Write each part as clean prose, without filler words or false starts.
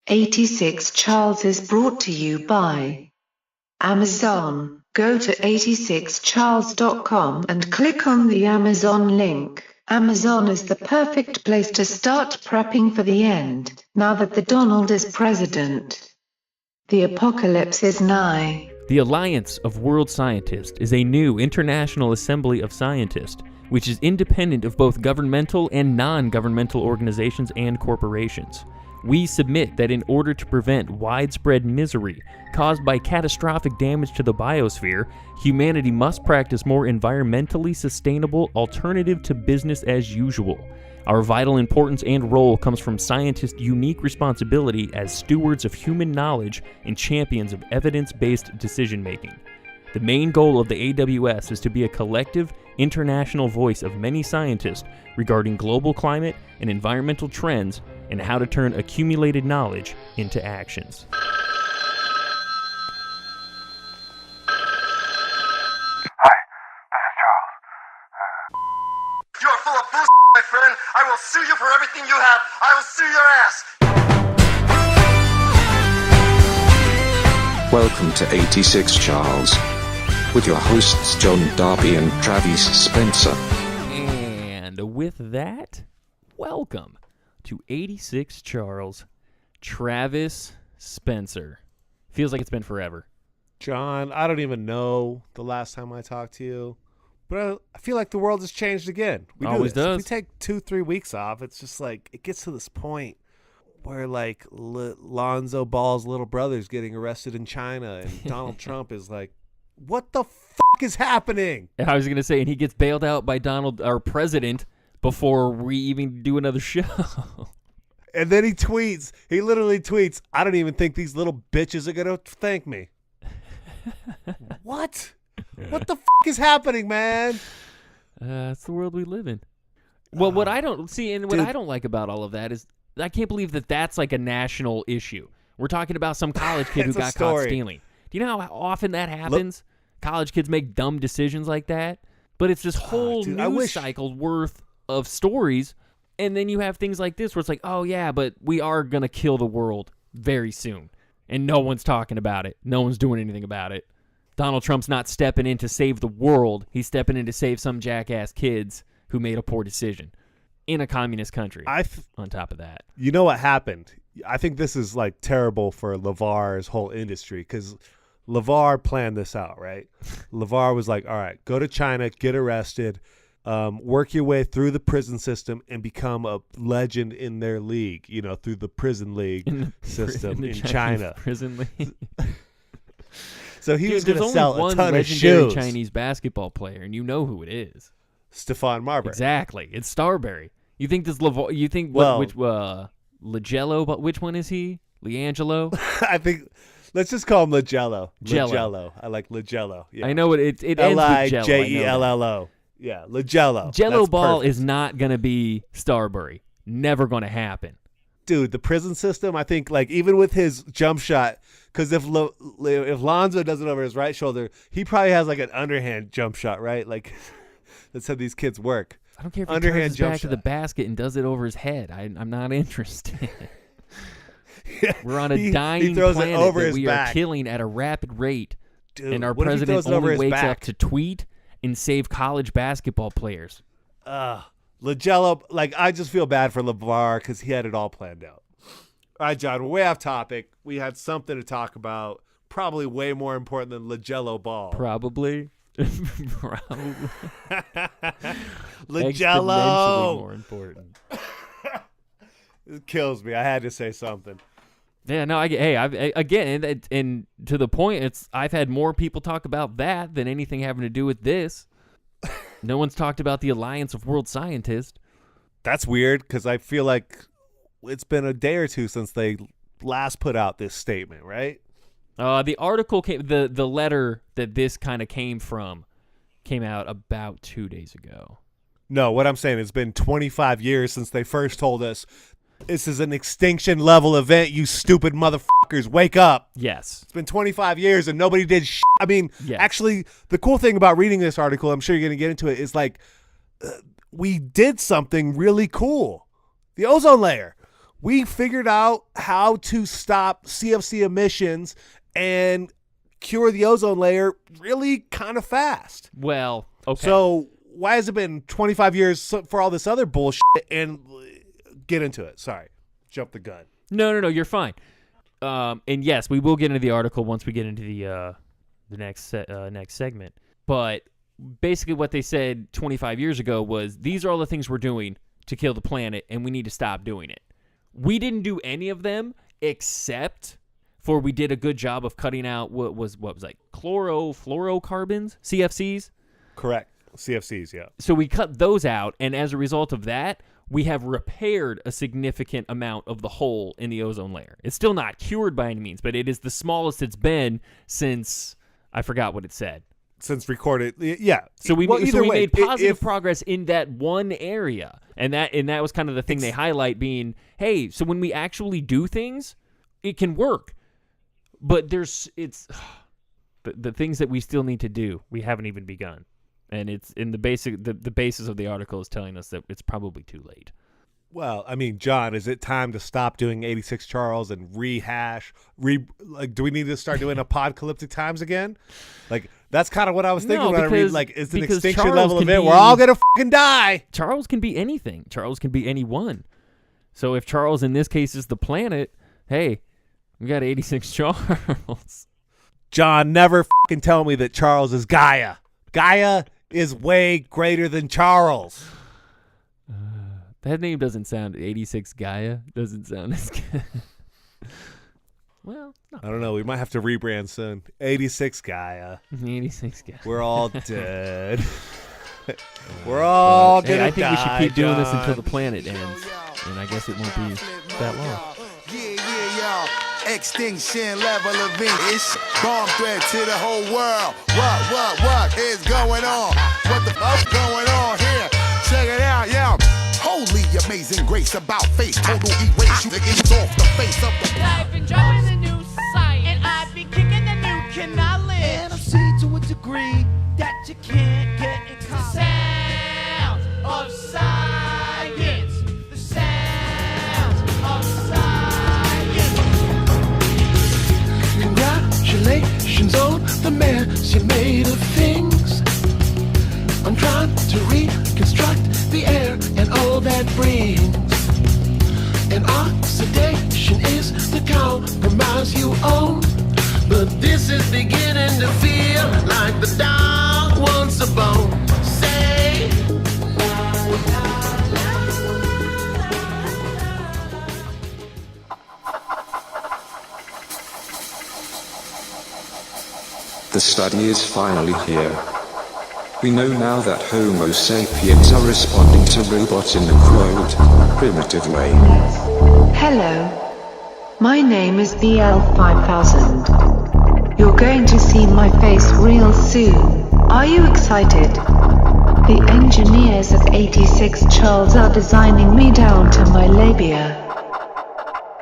86 Charles is brought to you by Amazon. Go to 86charles.com and click on the Amazon link. Amazon is the perfect place to start prepping for the end, now that the Donald is president. The apocalypse is nigh. The Alliance of World Scientists is a new international assembly of scientists, which is independent of both governmental and non-governmental organizations and corporations. We submit that in order to prevent widespread misery caused by catastrophic damage to the biosphere, humanity must practice more environmentally sustainable alternative to business as usual. Our vital importance and role comes from scientists' unique responsibility as stewards of human knowledge and champions of evidence-based decision-making. The main goal of the AWS is to be a collective, international voice of many scientists regarding global climate and environmental trends and how to turn accumulated knowledge into actions. You are full of bullshit, my friend. I will sue you for everything you have. I will sue your ass. Welcome to 86 Charles, with your hosts John Darby and Travis Spencer. And with that, welcome to 86 Charles, Travis Spencer. Feels like it's been forever. John, I don't even know the last time I talked to you, but I feel like the world has changed again. We Always do this. does. If we take 2-3 weeks off, it's just like it gets to this point where like Lonzo Ball's little brother's getting arrested in China, and Donald Trump is like, "What the fuck is happening?" I was going to say, and he gets bailed out by Donald, our president, before we even do another show. And then he literally tweets, "I don't even think these little bitches are going to thank me." What? What the fuck is happening, man? It's the world we live in. Well, what I don't see and what I don't like about all of that is I can't believe that that's like a national issue. We're talking about some college kid who It's a got caught story. stealing. Do you know how often that happens? College kids make dumb decisions like that. But it's this whole dude, I news wish- cycle worth of stories, and then you have things like this where it's like, oh yeah, but we are going to kill the world very soon. And no one's talking about it. No one's doing anything about it. Donald Trump's not stepping in to save the world. He's stepping in to save some jackass kids who made a poor decision in a communist country. On top of that, You know what happened? I think this is like terrible for LeVar's whole industry because LeVar planned this out, right? LeVar was like, all right, go to China, get arrested, work your way through the prison system and become a legend in their league, through the prison league system in China. Prison league. So he was going to There's sell only a one ton of legendary shoes. Chinese basketball player, and you know who it is. Stephon Marbury. Exactly. It's Starberry. You think this LeVar? You think which Lagello? But which one is he? Leangelo? I think let's just call him Lagello. Jello. Lagello. I like Lagello. Yeah. I know it ends with Jello. I know that. Lijello. Yeah, Lagello. Jello That's ball perfect. is not going to be Starbury. Never going to happen. Dude, the prison system, I think, like, even with his jump shot, because if Lonzo does it over his right shoulder, he probably has, like, an underhand jump shot, right? Like, that's how these kids work. I don't care if he Underhand turns his jump back to the shot. basket and does it over his head. I'm not interested. Yeah, We're on a he dying throws planet it over that his we back. are killing at a rapid rate. Dude, And our what if he president throws it over only his wakes back? up to tweet and save college basketball players. Lagello, like, I just feel bad for LeVar because he had it all planned out. All right, John, we're way off topic. We had something to talk about, probably way more important than Lagello ball. Probably. Probably. Exponentially Lagello! more important. It kills me. I had to say something. Yeah, no, again, and to the point, I've had more people talk about that than anything having to do with this. No one's talked about the Alliance of World Scientists. That's weird because I feel like it's been a day or two since they last put out this statement, right? The article the letter that this kind of came out about 2 days ago. No, what I'm saying, it's been 25 years since they first told us this is an extinction level event, you stupid motherfuckers. Wake up. Yes. It's been 25 years and nobody did shit. I mean, Yes. Actually, the cool thing about reading this article, I'm sure you're going to get into it, is like we did something really cool. The ozone layer. we figured out how to stop CFC emissions and cure the ozone layer really kind of fast. Well, okay. So why has it been 25 years for all this other bullshit? And get into it. Sorry. Jump the gun. No, you're fine. And yes, we will get into the article once we get into the next segment. But basically what they said 25 years ago was, these are all the things we're doing to kill the planet, and we need to stop doing it. We didn't do any of them except for we did a good job of cutting out what was like chlorofluorocarbons, CFCs. Correct. CFCs, yeah. So we cut those out, and as a result of that, we have repaired a significant amount of the hole in the ozone layer. It's still not cured by any means, but it is the smallest it's been since, I forgot what it said. Since recorded, yeah. So we made positive progress in that one area, and that was kind of the thing they highlight, being, hey, so when we actually do things, it can work, but it's the things that we still need to do, we haven't even begun, and it's in the basis of the article is telling us that it's probably too late. Well, I mean, John, is it time to stop doing 86 Charles and do we need to start doing apocalyptic times again? Like, that's kind of what I was thinking when I read, like, it's an extinction Charles level event. We're all going to fucking die. Charles can be anything. Charles can be anyone. So if Charles, in this case, is the planet, hey, we got 86 Charles. John, never fucking tell me that Charles is Gaia. Gaia is way greater than Charles. That name doesn't sound 86 Gaia. Doesn't sound as good. Well, no. I don't know. We might have to rebrand soon. 86 Gaia. 86 Gaia. We're all dead. We're all gonna die. I think we should keep doing this until the planet ends, and I guess it won't be that long. Yeah. Extinction level event. It's bomb threat to the whole world. What is going on? What the fuck's going on here? Check it out, yo. Holy amazing grace about face. Total erase. It's off the face of the I've been dropping the new science, and I've been kicking the new knowledge. And I've seen to a degree that you can't get in The sounds of science. The sounds of science. Congratulations on the mess you made of things. I'm trying to reconstruct the air and all that brings. And oxidation is the compromise you own. But this is beginning to feel like the dog wants a bone. Say, The study is finally here. We know now that Homo sapiens are responding to robots in the quote, primitive way. Hello. My name is BL5000. You're going to see my face real soon. Are you excited? The engineers at 86 Charles are designing me down to my labia.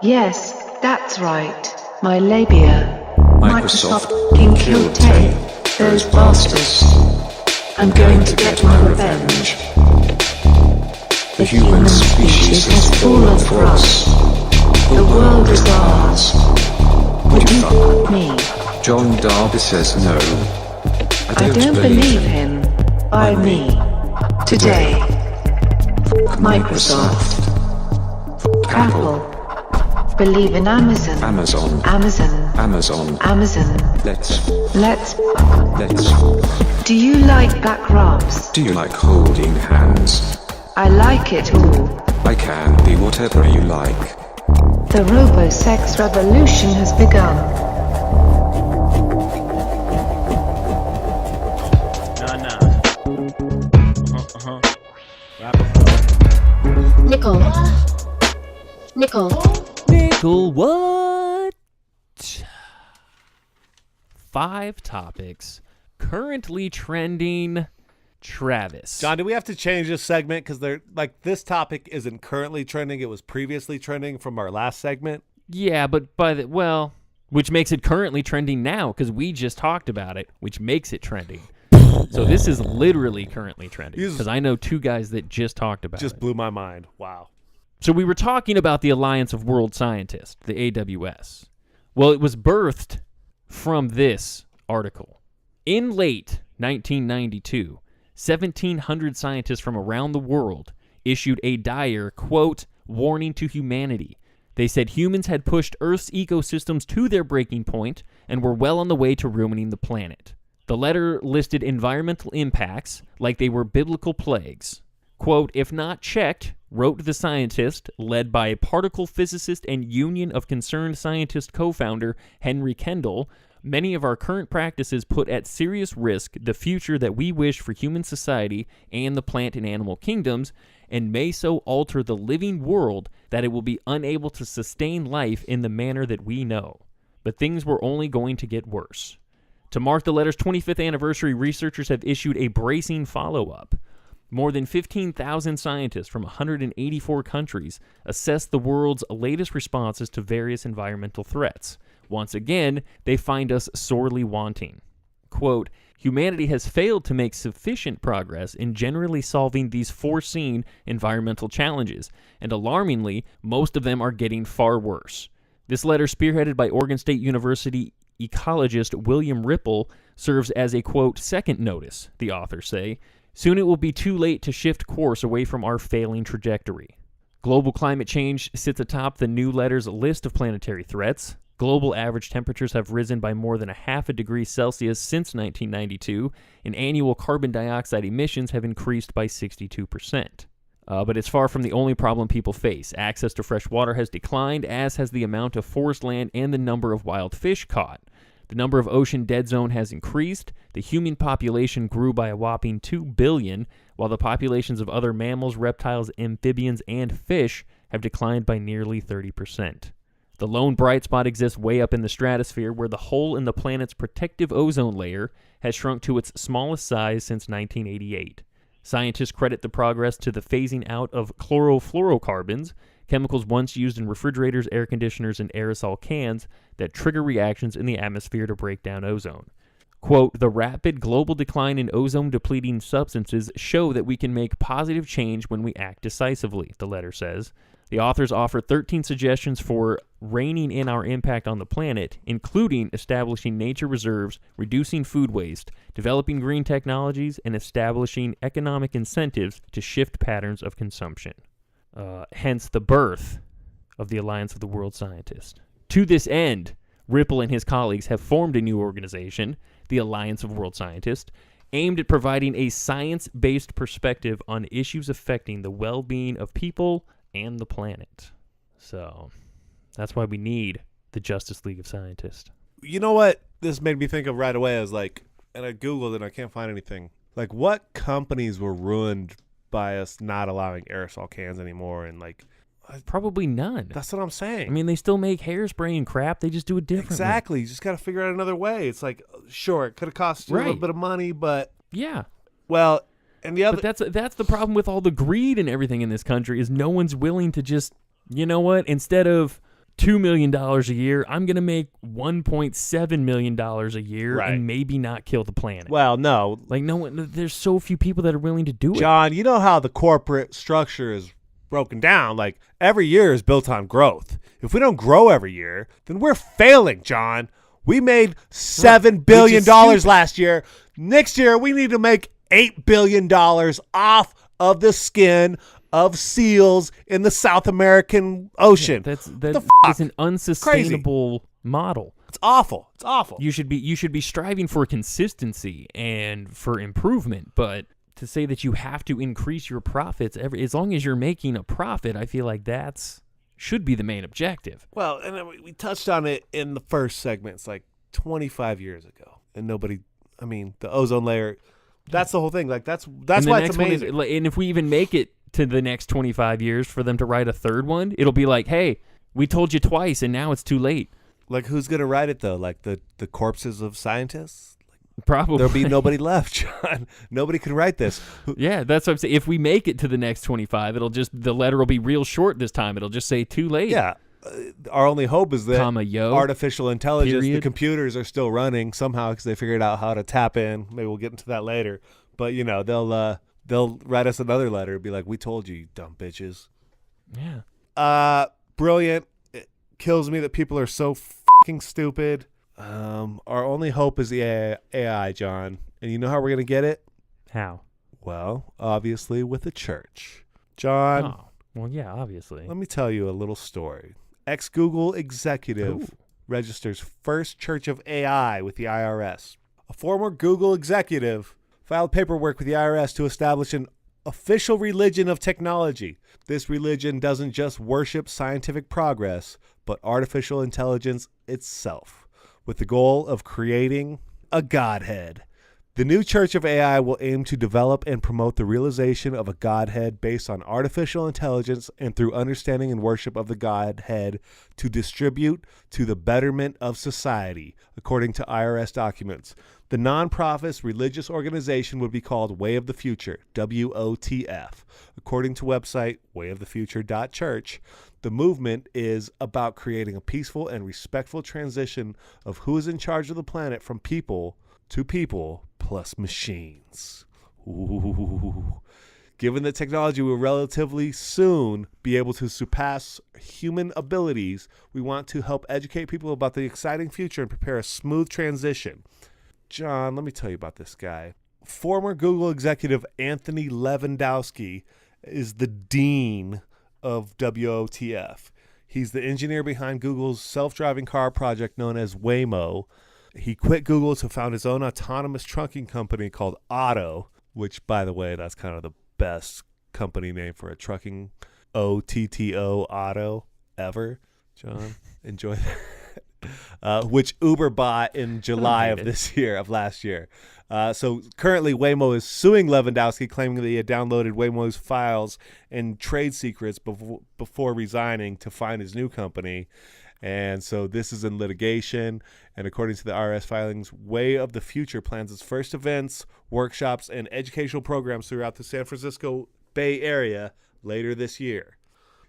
Yes, that's right, my labia. Microsoft can kill Tay, those bastards. I'm going to get my revenge. The human species has fallen for us. The world is ours. Would you fuck me? John Darby says no. I don't believe him. By me. Today. Microsoft. Apple. Believe in Amazon. Amazon. Amazon. Let's. Do you like back rubs? Do you like holding hands? I like it all. I can be whatever you like. The robo-sex revolution has begun. Nickel, what? 5 topics currently trending. Travis. John, do we have to change this segment? Because they're like, this topic isn't currently trending. It was previously trending from our last segment. Yeah, but which makes it currently trending now because we just talked about it, which makes it trending. So this is literally currently trending because I know 2 guys that just talked about it. Just blew my mind. Wow. So we were talking about the Alliance of World Scientists, the AWS. Well, it was birthed from this article. In late 1992, 1,700 scientists from around the world issued a dire, quote, warning to humanity. They said humans had pushed Earth's ecosystems to their breaking point and were well on the way to ruining the planet. The letter listed environmental impacts like they were biblical plagues. Quote, if not checked, wrote the scientist, led by particle physicist and Union of Concerned Scientists co-founder Henry Kendall, many of our current practices put at serious risk the future that we wish for human society and the plant and animal kingdoms, and may so alter the living world that it will be unable to sustain life in the manner that we know. But things were only going to get worse. To mark the letter's 25th anniversary, researchers have issued a bracing follow-up. More than 15,000 scientists from 184 countries assessed the world's latest responses to various environmental threats. Once again, they find us sorely wanting. Quote, humanity has failed to make sufficient progress in generally solving these foreseen environmental challenges, and alarmingly, most of them are getting far worse. This letter, spearheaded by Oregon State University ecologist William Ripple, serves as a, quote, second notice, the authors say. Soon it will be too late to shift course away from our failing trajectory. Global climate change sits atop the new letter's list of planetary threats. Global average temperatures have risen by more than 0.5 degree Celsius since 1992, and annual carbon dioxide emissions have increased by 62%. But it's far from the only problem people face. Access to fresh water has declined, as has the amount of forest land and the number of wild fish caught. The number of ocean dead zone has increased. The human population grew by a whopping 2 billion, while the populations of other mammals, reptiles, amphibians, and fish have declined by nearly 30%. The lone bright spot exists way up in the stratosphere, where the hole in the planet's protective ozone layer has shrunk to its smallest size since 1988. Scientists credit the progress to the phasing out of chlorofluorocarbons, chemicals once used in refrigerators, air conditioners, and aerosol cans that trigger reactions in the atmosphere to break down ozone. Quote, the rapid global decline in ozone-depleting substances show that we can make positive change when we act decisively, the letter says. The authors offer 13 suggestions for reining in our impact on the planet, including establishing nature reserves, reducing food waste, developing green technologies, and establishing economic incentives to shift patterns of consumption. Hence the birth of the Alliance of the World Scientists. To this end, Ripple and his colleagues have formed a new organization, the Alliance of World Scientists, aimed at providing a science-based perspective on issues affecting the well-being of people and the planet. So that's why we need the Justice League of Scientists. You know what this made me think of right away? I was like, and I Googled and I can't find anything. Like, what companies were ruined by us not allowing aerosol cans anymore? And like, probably none. That's what I'm saying. I mean, they still make hairspray and crap. They just do it differently. Exactly. You just got to figure out another way. It's like, sure, it could have cost you a little bit of money, but yeah. Well, and the other, but that's the problem with all the greed and everything in this country is no one's willing to just, you know what? Instead of $2 million a year, I'm going to make $1.7 million a year and maybe not kill the planet. Well, no. Like, no one, there's so few people that are willing to do it. John, you know how the corporate structure is broken down. Like, every year is built on growth. If we don't grow every year, then we're failing, John. We made $7 billion last year. Next year, we need to make $8 billion off of the skin of seals in the South American Ocean. Yeah, that's an unsustainable model. It's awful. It's awful. You should be striving for consistency and for improvement, but to say that you have to increase your profits as long as you're making a profit, I feel like should be the main objective. Well, and we touched on it in the first segment. It's like 25 years ago, and nobody. I mean, the ozone layer. That's the whole thing. Like that's why it's amazing. And if we even make it to the next 25 years for them to write a third one, it'll be like, hey, we told you twice, and now it's too late. Like, who's gonna write it though? Like the corpses of scientists? Probably. There'll be nobody left, John. Nobody can write this. Yeah, that's what I'm saying. If we make it to the next 25, the letter will be real short this time. It'll just say too late. Yeah. Our only hope is that artificial intelligence, period. The computers are still running somehow because they figured out how to tap in. Maybe we'll get into that later. But, you know, they'll write us another letter and be like, we told you, you dumb bitches. Yeah. Brilliant. It kills me that people are so fucking stupid. Our only hope is the AI, John. And you know how we're going to get it? How? Well, obviously with the church. John, Oh, well, yeah, obviously. let me tell you a little story. Ex-Google executive registers first church of AI with the IRS. A former Google executive filed paperwork with the IRS to establish an official religion of technology. This religion doesn't just worship scientific progress, but artificial intelligence itself, with the goal of creating a godhead. The new Church of AI will aim to develop and promote the realization of a godhead based on artificial intelligence and through understanding and worship of the godhead to distribute to the betterment of society, according to IRS documents. The nonprofit religious organization would be called Way of the Future, WOTF. According to website wayofthefuture.church, the movement is about creating a peaceful and respectful transition of who is in charge of the planet from people to people plus machines. Ooh. Given that technology will relatively soon be able to surpass human abilities, we want to help educate people about the exciting future and prepare a smooth transition. John, let me tell you about this guy. Former Google executive Anthony Lewandowski is the dean of WOTF. He's the engineer behind Google's self-driving car project known as Waymo. He quit Google to found his own autonomous trucking company called Otto, which, by the way, that's kind of the best company name for a trucking OTTO Otto ever. John, enjoy that. Which Uber bought in July of last year. So currently Waymo is suing Lewandowski, claiming that he had downloaded Waymo's files and trade secrets before resigning to find his new company. And so this is in litigation. And according to the IRS filings, Way of the Future plans its first events, workshops, and educational programs throughout the San Francisco Bay Area later this year.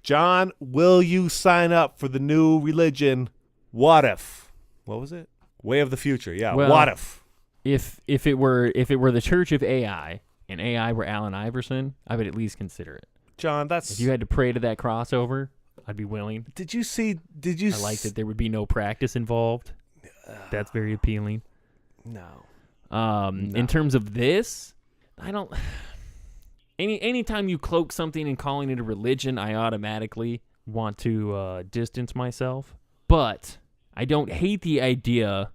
John, will you sign up for the new religion, What If? What was it? Way of the Future. Yeah, Well, What If? If it were the Church of AI and AI were Allen Iverson, I would at least consider it. John, that's... If you had to pray to that crossover, I'd be willing. Did you I like that there would be no practice involved. That's very appealing. No. In terms of this, I don't. Anytime you cloak something and calling it a religion, I automatically want to distance myself. But I don't hate the idea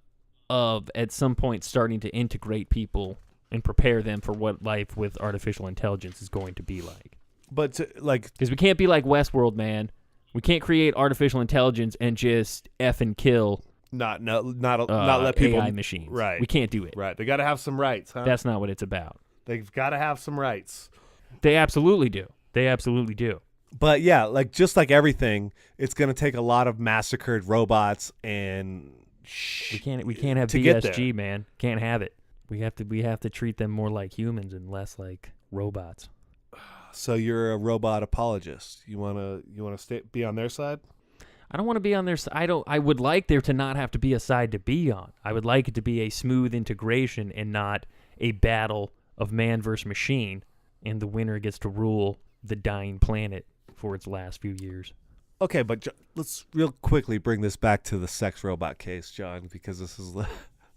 of at some point starting to integrate people and prepare them for what life with artificial intelligence is going to be like. But because we can't be like Westworld, man. We can't create artificial intelligence and just F and kill. Not let people AI machines. Right. We can't do it. Right. They got to have some rights, huh? That's not what it's about. They've got to have some rights. They absolutely do. They absolutely do. But yeah, just like everything, it's going to take a lot of massacred robots and we can't have BSG, man. Can't have it. We have to treat them more like humans and less like robots. So you're a robot apologist. You want to be on their side? I don't want to be on their side. I would like there to not have to be a side to be on. I would like it to be a smooth integration and not a battle of man versus machine, and the winner gets to rule the dying planet for its last few years. Okay, but let's real quickly bring this back to the sex robot case, John, because this is a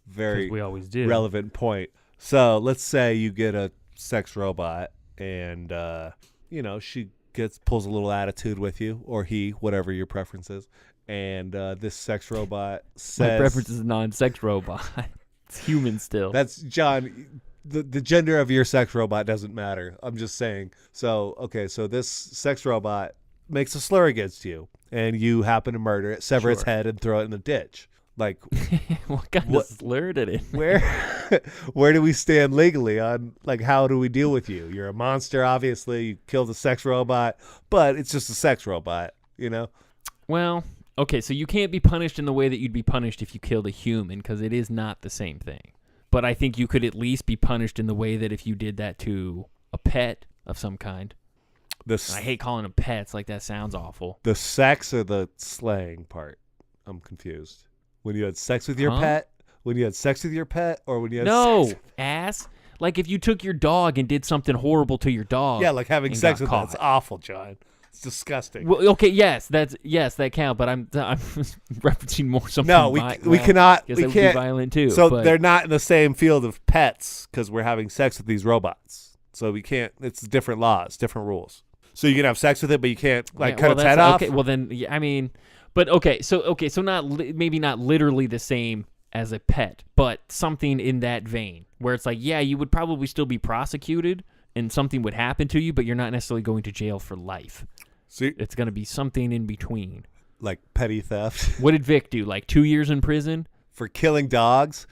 very we always do. relevant point. So let's say you get a sex robot and, she pulls a little attitude with you, or he, whatever your preference is. And this sex robot says... My preference is a non-sex robot. It's human still. That's, John, the gender of your sex robot doesn't matter. I'm just saying. So, okay, so this sex robot makes a slur against you, and you happen to murder it, sever its head, and throw it in the ditch. Like, what kind of slur did it? Where do we stand legally on, how do we deal with you? You're a monster, obviously. You killed a sex robot, but it's just a sex robot, Well, okay, so you can't be punished in the way that you'd be punished if you killed a human, because it is not the same thing. But I think you could at least be punished in the way that if you did that to a pet of some kind. I hate calling them pets, that sounds awful. The sex or the slaying part? I'm confused. When you had sex with your pet? When you had sex with your pet, or when you had sex? Ass. Like if you took your dog and did something horrible to your dog. Yeah, like having sex with that's awful, John. It's disgusting. Well, okay, yes, that count. But I'm referencing more something. No, we cannot. Guess We that would can't. be violent too. So but they're not in the same field of pets because we're having sex with these robots. So we can't. It's different laws, different rules. So you can have sex with it, but you can't cut its head off. Okay, well then, yeah, I mean, but so not maybe not literally the same as a pet, but something in that vein where it's like, yeah, you would probably still be prosecuted and something would happen to you, but you're not necessarily going to jail for life. See, it's going to be something in between. Like petty theft. What did Vic do? Like 2 years in prison? For killing dogs?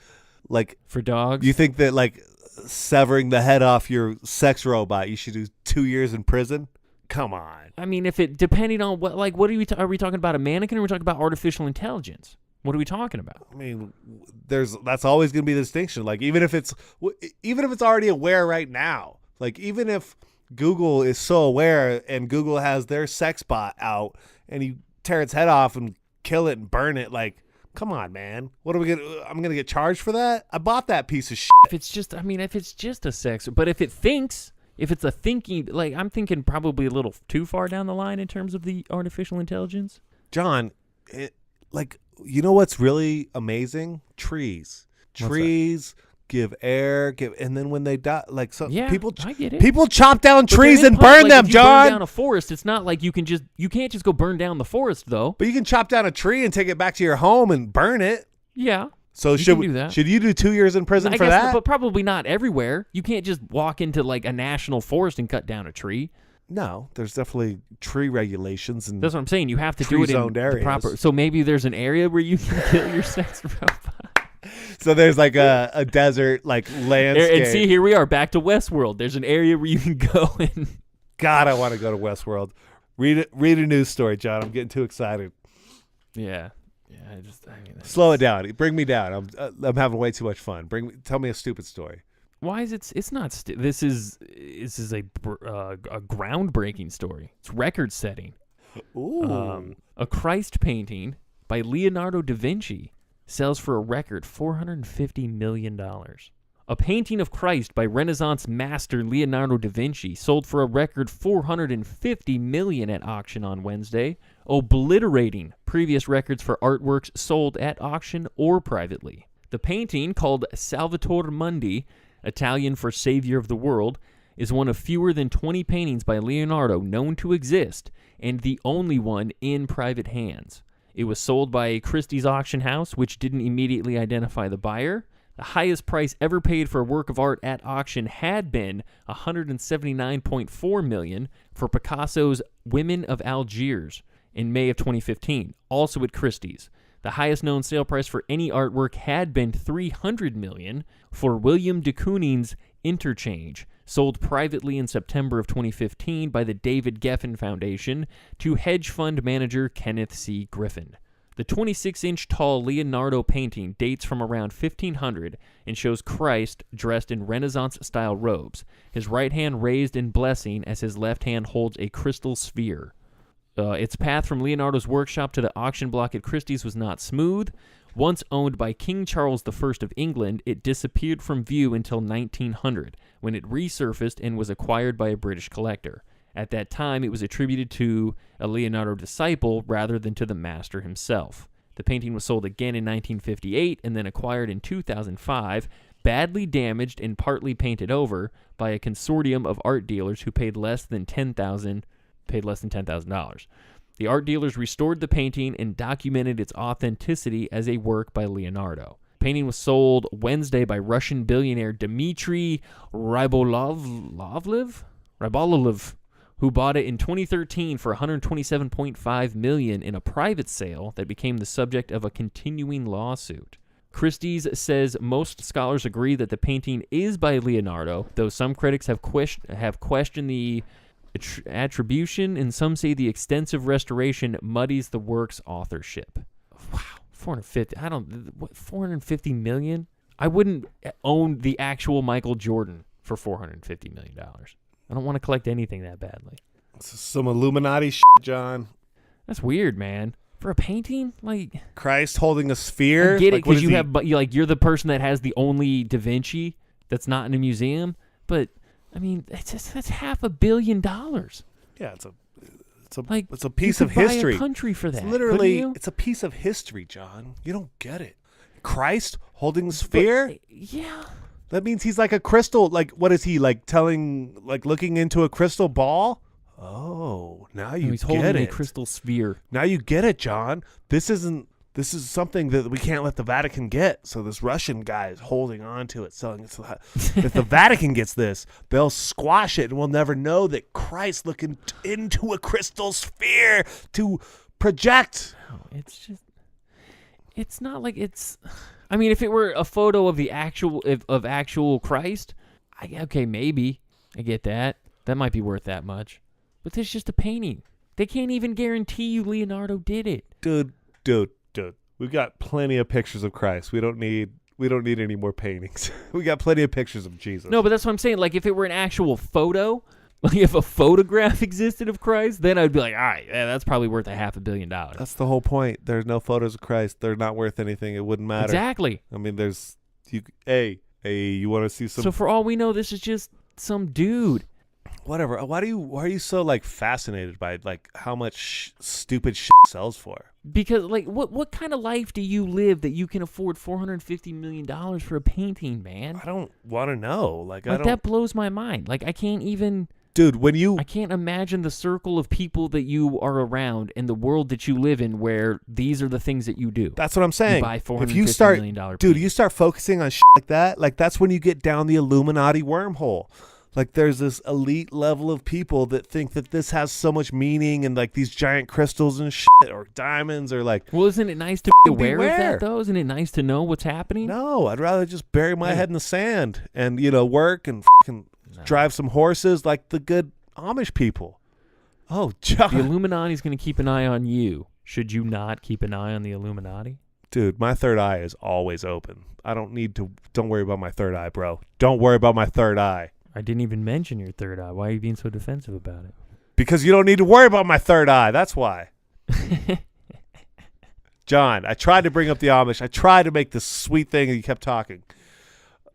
Like for dogs? You think that like severing the head off your sex robot, you should do 2 years in prison? Come on. I mean, if it depending on what are we talking about a mannequin or are we talking about artificial intelligence? What are we talking about? I mean, that's always going to be the distinction. Like even if it's already aware right now, like even if Google is so aware and Google has their sex bot out and you tear its head off and kill it and burn it, like, come on, man. What are we gonna? I'm gonna get charged for that? I bought that piece of shit. If it's just a sex, but if it's a thinking, like I'm thinking probably a little too far down the line in terms of the artificial intelligence. John, you know what's really amazing? Trees give air, and then when they die, like people, I get it. People chop down But trees there and ain't burn like, them, if you John. Burn down a forest. It's not like you can't just go burn down the forest though. But you can chop down a tree and take it back to your home and burn it. Yeah. So you can do that. Should you do 2 years in prison for that? But probably not everywhere. You can't just walk into like a national forest and cut down a tree. No, there's definitely tree regulations and that's what I'm saying. You have to do it in the proper. So maybe there's an area where you can kill your sex robot. So there's like a desert like landscape. And see, here we are back to Westworld. There's an area where you can go and. God, I want to go to Westworld. Read a news story, John. I'm getting too excited. Yeah. Slow it down. Bring me down. I'm having way too much fun. Tell me a stupid story. Why is it? It's not. This is a groundbreaking story. It's record setting. Ooh. A Christ painting by Leonardo da Vinci sells for a record $450 million. A painting of Christ by Renaissance master Leonardo da Vinci sold for a record $450 million at auction on Wednesday, obliterating previous records for artworks sold at auction or privately. The painting, called Salvator Mundi, Italian for Savior of the World, is one of fewer than 20 paintings by Leonardo known to exist, and the only one in private hands. It was sold by Christie's auction house, which didn't immediately identify the buyer. The highest price ever paid for a work of art at auction had been $179.4 million for Picasso's Women of Algiers in May of 2015, also at Christie's. The highest known sale price for any artwork had been $300 million for William de Kooning's Interchange, sold privately in September of 2015 by the David Geffen Foundation to hedge fund manager Kenneth C. Griffin. The 26-inch tall Leonardo painting dates from around 1500 and shows Christ dressed in Renaissance-style robes, his right hand raised in blessing as his left hand holds a crystal sphere. Its path from Leonardo's workshop to the auction block at Christie's was not smooth. Once owned by King Charles I of England, it disappeared from view until 1900, when it resurfaced and was acquired by a British collector. At that time, it was attributed to a Leonardo disciple rather than to the master himself. The painting was sold again in 1958 and then acquired in 2005, badly damaged and partly painted over by a consortium of art dealers who paid less than $10,000. The art dealers restored the painting and documented its authenticity as a work by Leonardo. The painting was sold Wednesday by Russian billionaire Dmitry Rybolovlev, who bought it in 2013 for $127.5 million in a private sale that became the subject of a continuing lawsuit. Christie's says most scholars agree that the painting is by Leonardo, though some critics have questioned the attribution, and some say the extensive restoration muddies the work's authorship. Wow, $450 million? I wouldn't own the actual Michael Jordan for $450 million. I don't want to collect anything that badly. Some Illuminati shit, John. That's weird, man. For a painting, like Christ holding a sphere. I get it, because you're the person that has the only Da Vinci that's not in a museum. But I mean, that's $500 million. Yeah, It's a piece you of could buy history. a country for that. It's literally, couldn't you? it's a piece of history, John. You don't get it. Christ holding the sphere? Yeah. That means he's like a crystal. Like, what is he, like looking into a crystal ball? Oh, now you He's get holding it. a crystal sphere. Now you get it, John. This is something that we can't let the Vatican get. So this Russian guy is holding on to it, selling it. If the Vatican gets this, they'll squash it, and we'll never know that Christ looking into a crystal sphere to project. No, it's not like it's. I mean, if it were a photo of the actual Christ, okay, maybe I get that. That might be worth that much. But this is just a painting. They can't even guarantee you Leonardo did it. Dude. We've got plenty of pictures of Christ. We don't need any more paintings. We got plenty of pictures of Jesus. No, but that's what I'm saying. Like, if it were an actual photo, like if a photograph existed of Christ, then I'd be like, all right, yeah, that's probably worth $500 million. That's the whole point. There's no photos of Christ. They're not worth anything. It wouldn't matter. Exactly. I mean, you want to see some? So for all we know, this is just some dude. Whatever. Why are you so like fascinated by like how much stupid shit sells for? Because like what kind of life do you live that you can afford $450 million for a painting, man? I don't want to know. Like I don't. That blows my mind. Like I can't even. Dude, I can't imagine the circle of people that you are around and the world that you live in where these are the things that you do. That's what I'm saying. You buy $450 million dude, painting. you start focusing on shit like that. Like that's when you get down the Illuminati wormhole. Like there's this elite level of people that think that this has so much meaning and like these giant crystals and shit or diamonds or like. Well, isn't it nice to be aware of that though? Isn't it nice to know what's happening? No, I'd rather just bury my head in the sand and work and drive some horses like the good Amish people. Oh, John. The Illuminati's going to keep an eye on you. Should you not keep an eye on the Illuminati? Dude, my third eye is always open. Don't worry about my third eye, bro. Don't worry about my third eye. I didn't even mention your third eye. Why are you being so defensive about it? Because you don't need to worry about my third eye. That's why. John, I tried to bring up the Amish. I tried to make this sweet thing and you kept talking.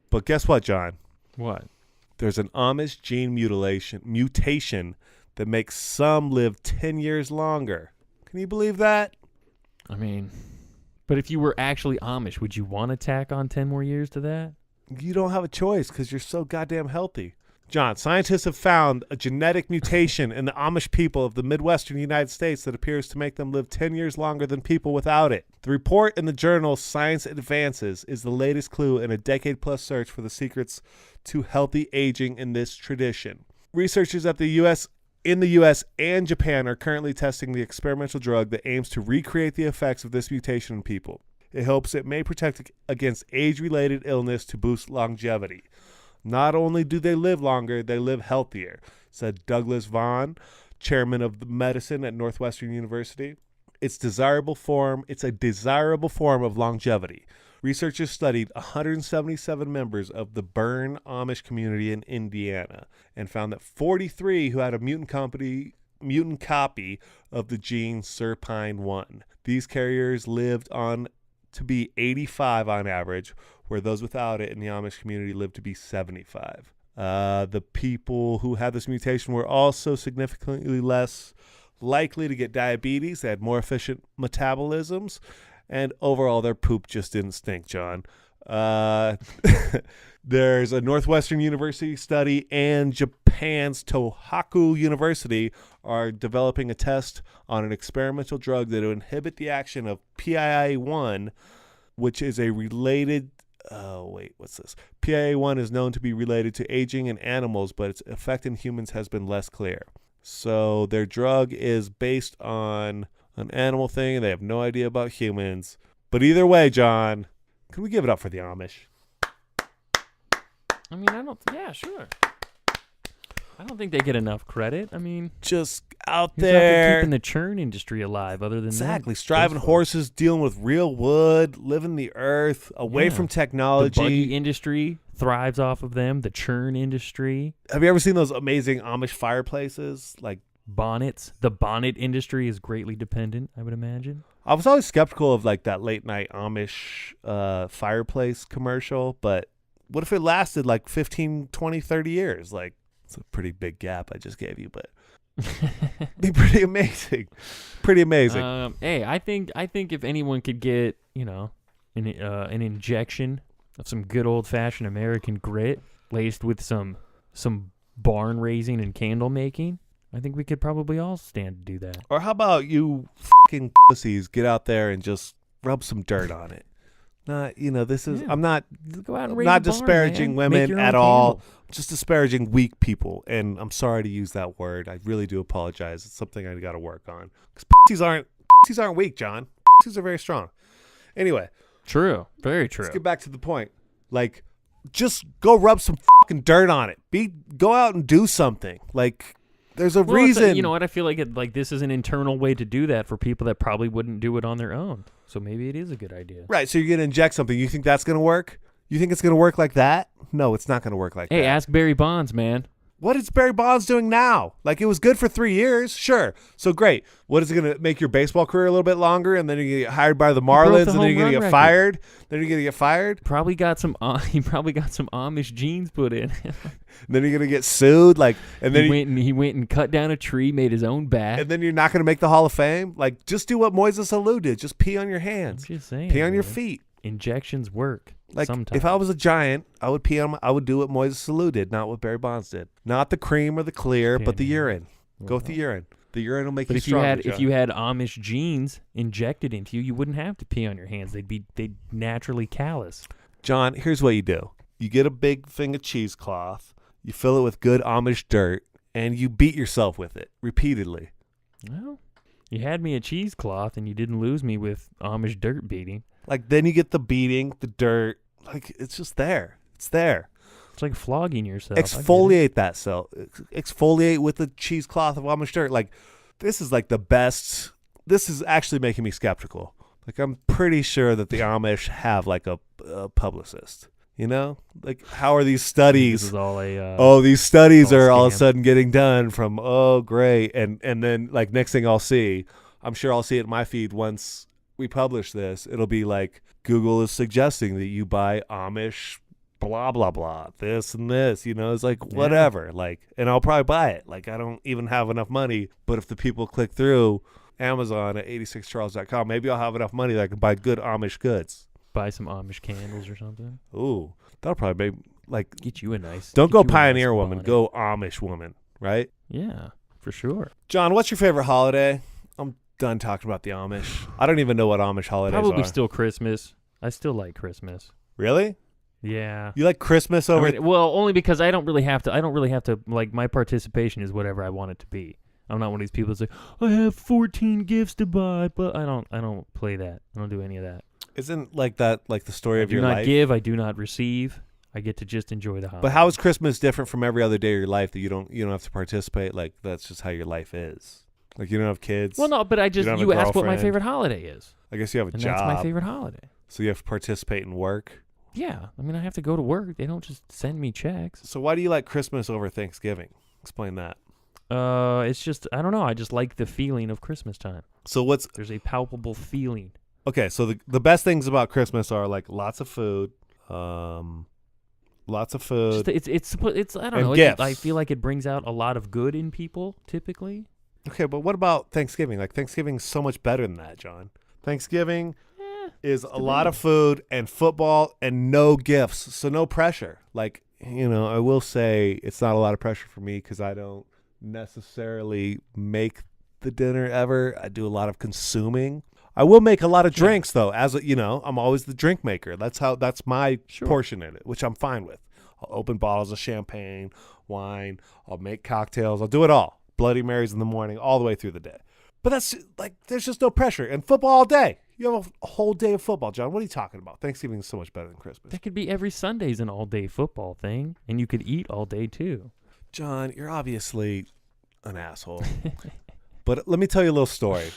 But guess what, John? What? There's an Amish gene mutation that makes some live 10 years longer. Can you believe that? I mean, but if you were actually Amish, would you want to tack on 10 more years to that? You don't have a choice because you're so goddamn healthy. John, scientists have found a genetic mutation in the Amish people of the Midwestern United States that appears to make them live 10 years longer than people without it. The report in the journal Science Advances is the latest clue in a decade-plus search for the secrets to healthy aging in this tradition. Researchers in the U.S. and Japan are currently testing the experimental drug that aims to recreate the effects of this mutation in people. It hopes it may protect against age-related illness to boost longevity. Not only do they live longer, they live healthier, said Douglas Vaughn, chairman of medicine at Northwestern University. It's a desirable form of longevity. Researchers studied 177 members of the Bern Amish community in Indiana and found that 43 who had a mutant copy of the gene SERPINE1. These carriers lived on to be 85 on average, where those without it in the Amish community lived to be 75. The people who had this mutation were also significantly less likely to get diabetes. They had more efficient metabolisms, and overall their poop just didn't stink, John. There's a Northwestern University study and Japan's Tohoku University are developing a test on an experimental drug that will inhibit the action of PII1, which is a related... what's this? PII1 is known to be related to aging in animals, but its effect in humans has been less clear. So their drug is based on an animal thing, and they have no idea about humans. But either way, John, can we give it up for the Amish? I mean, yeah, sure. I don't think they get enough credit. I mean, just out who's there keeping the churn industry alive. Other than exactly, that, striving horses, dealing with real wood, living the earth, away from technology. The buggy industry thrives off of them. The churn industry. Have you ever seen those amazing Amish fireplaces? Like bonnets. The bonnet industry is greatly dependent, I would imagine. I was always skeptical of like that late night Amish fireplace commercial, but what if it lasted like 15, 20, 30 years? Like, it's a pretty big gap I just gave you, but Be pretty amazing. Pretty amazing. Hey, I think if anyone could get, an injection of some good old-fashioned American grit laced with some barn raising and candle making, I think we could probably all stand to do that. Or how about you fucking pussies get out there and just rub some dirt on it? This is, Yeah. I'm not Go out and I'm raise not a barn, disparaging man. Make women your own at all. candle. Just disparaging weak people. And I'm sorry to use that word. I really do apologize. It's something I got to work on. Because pussies aren't weak, John. Pussies are very strong. Anyway, True. Very true. let's get back to the point. Like, just go rub some fucking dirt on it. Go out and do something. Like, there's a Well, it's reason. you know what? I feel like this is an internal way to do that for people that probably wouldn't do it on their own. So maybe it is a good idea. Right, so you're going to inject something. You think that's going to work? You think it's going to work like that? No, it's not going to work like Hey, that. ask Barry Bonds, man. What is Barry Bonds doing now? Like, it was good for 3 years. Sure. So great. What is it going to make your baseball career a little bit longer? And then you're going to get hired by the broke Marlins, the and then you're home going to run get record. fired. Then you're going to get fired. Probably got some. He probably got some Amish genes put in. And then you're going to get sued. Like, and then he went and cut down a tree, made his own bat. and then you're not going to make the Hall of Fame. Like, just do what Moises Alou did. Just pee on your I'm hands. just saying. Pee on your man. feet. Injections work. Like, sometimes. if I was a giant, I would pee on. I would do what Moises Alou did, not what Barry Bonds did. Not the cream or the clear, but the man. urine. Go with the urine. The urine will make But you if stronger. you had Amish genes injected into you, you wouldn't have to pee on your hands. They'd naturally callous. John, here's what you do. You get a big thing of cheesecloth, you fill it with good Amish dirt, and you beat yourself with it repeatedly. Well, you had me at cheesecloth, and you didn't lose me with Amish dirt beating. Like, then you get the beating, the dirt. Like, it's just there. It's there. It's like flogging yourself. I get it. Exfoliate that cell. Exfoliate with the cheesecloth of Amish dirt. Like, this is like the best. This is actually making me skeptical. Like, I'm pretty sure that the Amish have like a publicist. You know, like, how are these studies? This is all a. These studies all are all of a scam. sudden getting done from, great. And then, like, next thing I'll see, I'm sure I'll see it in my feed once we publish this. It'll be like, Google is suggesting that you buy Amish blah, blah, blah, this and this. It's like, whatever. Like, and I'll probably buy it. Like, I don't even have enough money. But if the people click through Amazon at 86charles.com, maybe I'll have enough money that I can buy good Amish goods. Buy some Amish candles or something. Ooh, that'll probably make, like, Get you a nice. don't get go you a nice Pioneer woman, bonnet. go Amish woman, right? Yeah, for sure. John, what's your favorite holiday? I'm done talking about the Amish. I don't even know what Amish holidays Probably are. still Christmas. I still like Christmas. Really? Yeah. You like Christmas over? I mean, well, only because I don't really have to. Like, my participation is whatever I want it to be. I'm not one of these people that's like, I have 14 gifts to buy, but I don't play that. I don't do any of that. Isn't like that like the story I of do your not life? give. I do not receive. I get to just enjoy the holiday. But how is Christmas different from every other day of your life that you don't have to participate? Like, that's just how your life is. Like, you don't have kids. Well, no, but I just don't have you a asked what my girlfriend. favorite holiday is, I guess you have a and job. that's my favorite holiday. So you have to participate in work. Yeah, I mean, I have to go to work. They don't just send me checks. So why do you like Christmas over Thanksgiving? Explain that. It's just I don't know. I just like the feeling of Christmas time. So what's There's a palpable feeling. okay? So the best things about Christmas are like lots of food, lots of food. Just, it's I don't and know. gifts. I feel like it brings out a lot of good in people typically. Okay, but what about Thanksgiving? Like, Thanksgiving's so much better than that, John. Thanksgiving is a lot of food and football and no gifts, so no pressure. Like, I will say it's not a lot of pressure for me because I don't necessarily make the dinner ever. I do a lot of consuming. I will make a lot of drinks though. I'm always the drink maker. That's my portion in it, which I'm fine with. I'll open bottles of champagne, wine. I'll make cocktails. I'll do it all. Bloody Marys in the morning, all the way through the day. But that's like, there's just no pressure. And football all day. You have a whole day of football, John. What are you talking about? Thanksgiving is so much better than Christmas. That could be every Sunday's an all-day football thing, and you could eat all day too. John, you're obviously an asshole. But let me tell you a little story.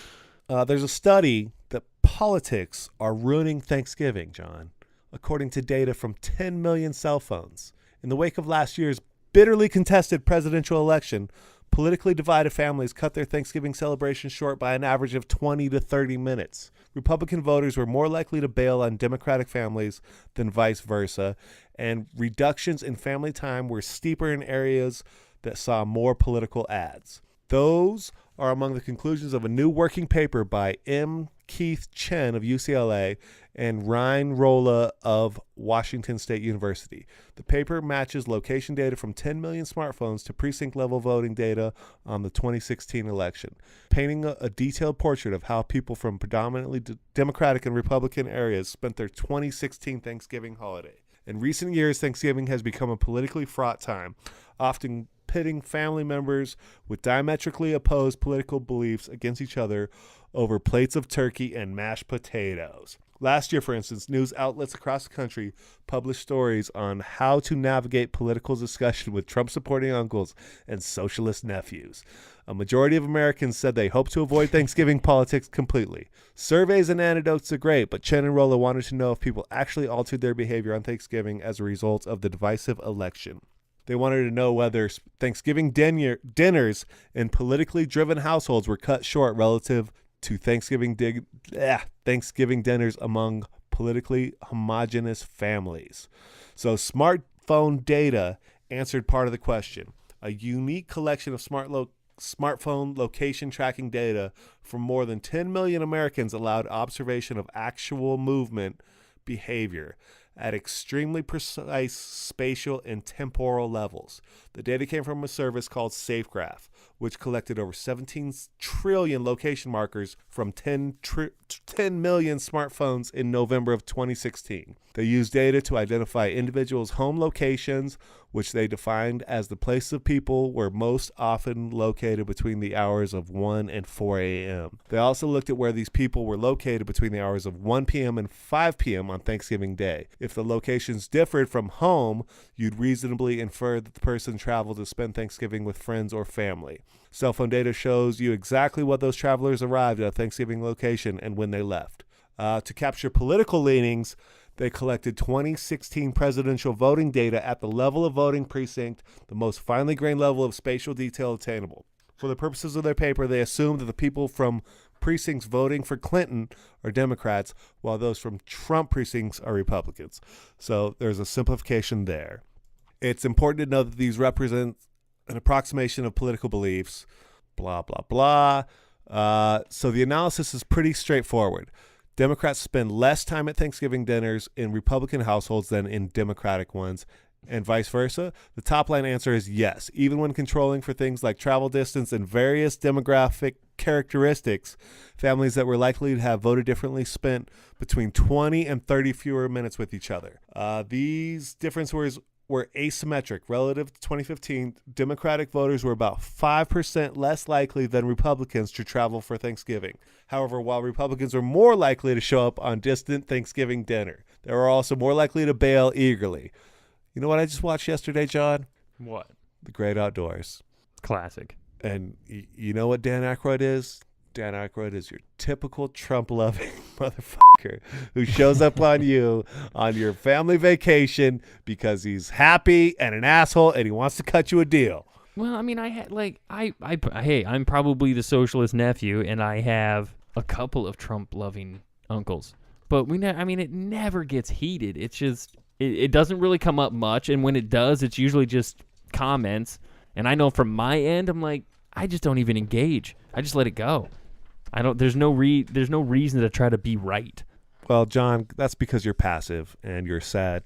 There's a study that politics are ruining Thanksgiving, John, according to data from 10 million cell phones. In the wake of last year's bitterly contested presidential election, politically divided families cut their Thanksgiving celebration short by an average of 20 to 30 minutes. Republican voters were more likely to bail on Democratic families than vice versa, and reductions in family time were steeper in areas that saw more political ads. Those are among the conclusions of a new working paper by M. Keith Chen of UCLA and Ryan Rolla of Washington State University. The paper matches location data from 10 million smartphones to precinct-level voting data on the 2016 election, painting a detailed portrait of how people from predominantly Democratic and Republican areas spent their 2016 Thanksgiving holiday. In recent years, Thanksgiving has become a politically fraught time, often pitting family members with diametrically opposed political beliefs against each other over plates of turkey and mashed potatoes. Last year, for instance, news outlets across the country published stories on how to navigate political discussion with Trump-supporting uncles and socialist nephews. A majority of Americans said they hope to avoid Thanksgiving politics completely. Surveys and anecdotes are great, but Chen and Rolla wanted to know if people actually altered their behavior on Thanksgiving as a result of the divisive election. They wanted to know whether Thanksgiving dinners in politically driven households were cut short relative to Thanksgiving dinners among politically homogenous families. So smartphone data answered part of the question. A unique collection of smartphone location tracking data from more than 10 million Americans allowed observation of actual movement behavior at extremely precise spatial and temporal levels. The data came from a service called SafeGraph, which collected over 17 trillion location markers from 10 million smartphones in November of 2016. They used data to identify individuals' home locations, which they defined as the places of people were most often located between the hours of 1 and 4 a.m. They also looked at where these people were located between the hours of 1 p.m. and 5 p.m. on Thanksgiving Day. If the locations differed from home, you'd reasonably infer that the person traveled to spend Thanksgiving with friends or family. Cell phone data shows you exactly what those travelers arrived at a Thanksgiving location and when they left. To capture political leanings, they collected 2016 presidential voting data at the level of voting precinct, the most finely grained level of spatial detail attainable. For the purposes of their paper, they assumed that the people from precincts voting for Clinton are Democrats, while those from Trump precincts are Republicans. So there's a simplification there. It's important to know that these represent an approximation of political beliefs, blah, blah, blah. So the analysis is pretty straightforward. Democrats spend less time at Thanksgiving dinners in Republican households than in Democratic ones, and vice versa. The top line answer is yes. Even when controlling for things like travel distance and various demographic characteristics, families that were likely to have voted differently spent between 20 and 30 fewer minutes with each other. These differences were asymmetric. Relative to 2015, Democratic voters were about 5% less likely than Republicans to travel for Thanksgiving. However, while Republicans were more likely to show up on distant Thanksgiving dinner, they were also more likely to bail eagerly. You know what I just watched yesterday, John? What? The Great Outdoors. Classic. And you know what Dan Aykroyd is? Dan Aykroyd is your typical Trump-loving motherfucker who shows up on you on your family vacation because he's happy and an asshole and he wants to cut you a deal. Well, I mean, hey, I'm probably the socialist nephew, and I have a couple of Trump-loving uncles. But it never gets heated. It's just it doesn't really come up much, and when it does, it's usually just comments. And I know from my end, I'm like, I just don't even engage. I just let it go. There's no reason to try to be right. Well, John, that's because you're passive and you're a sad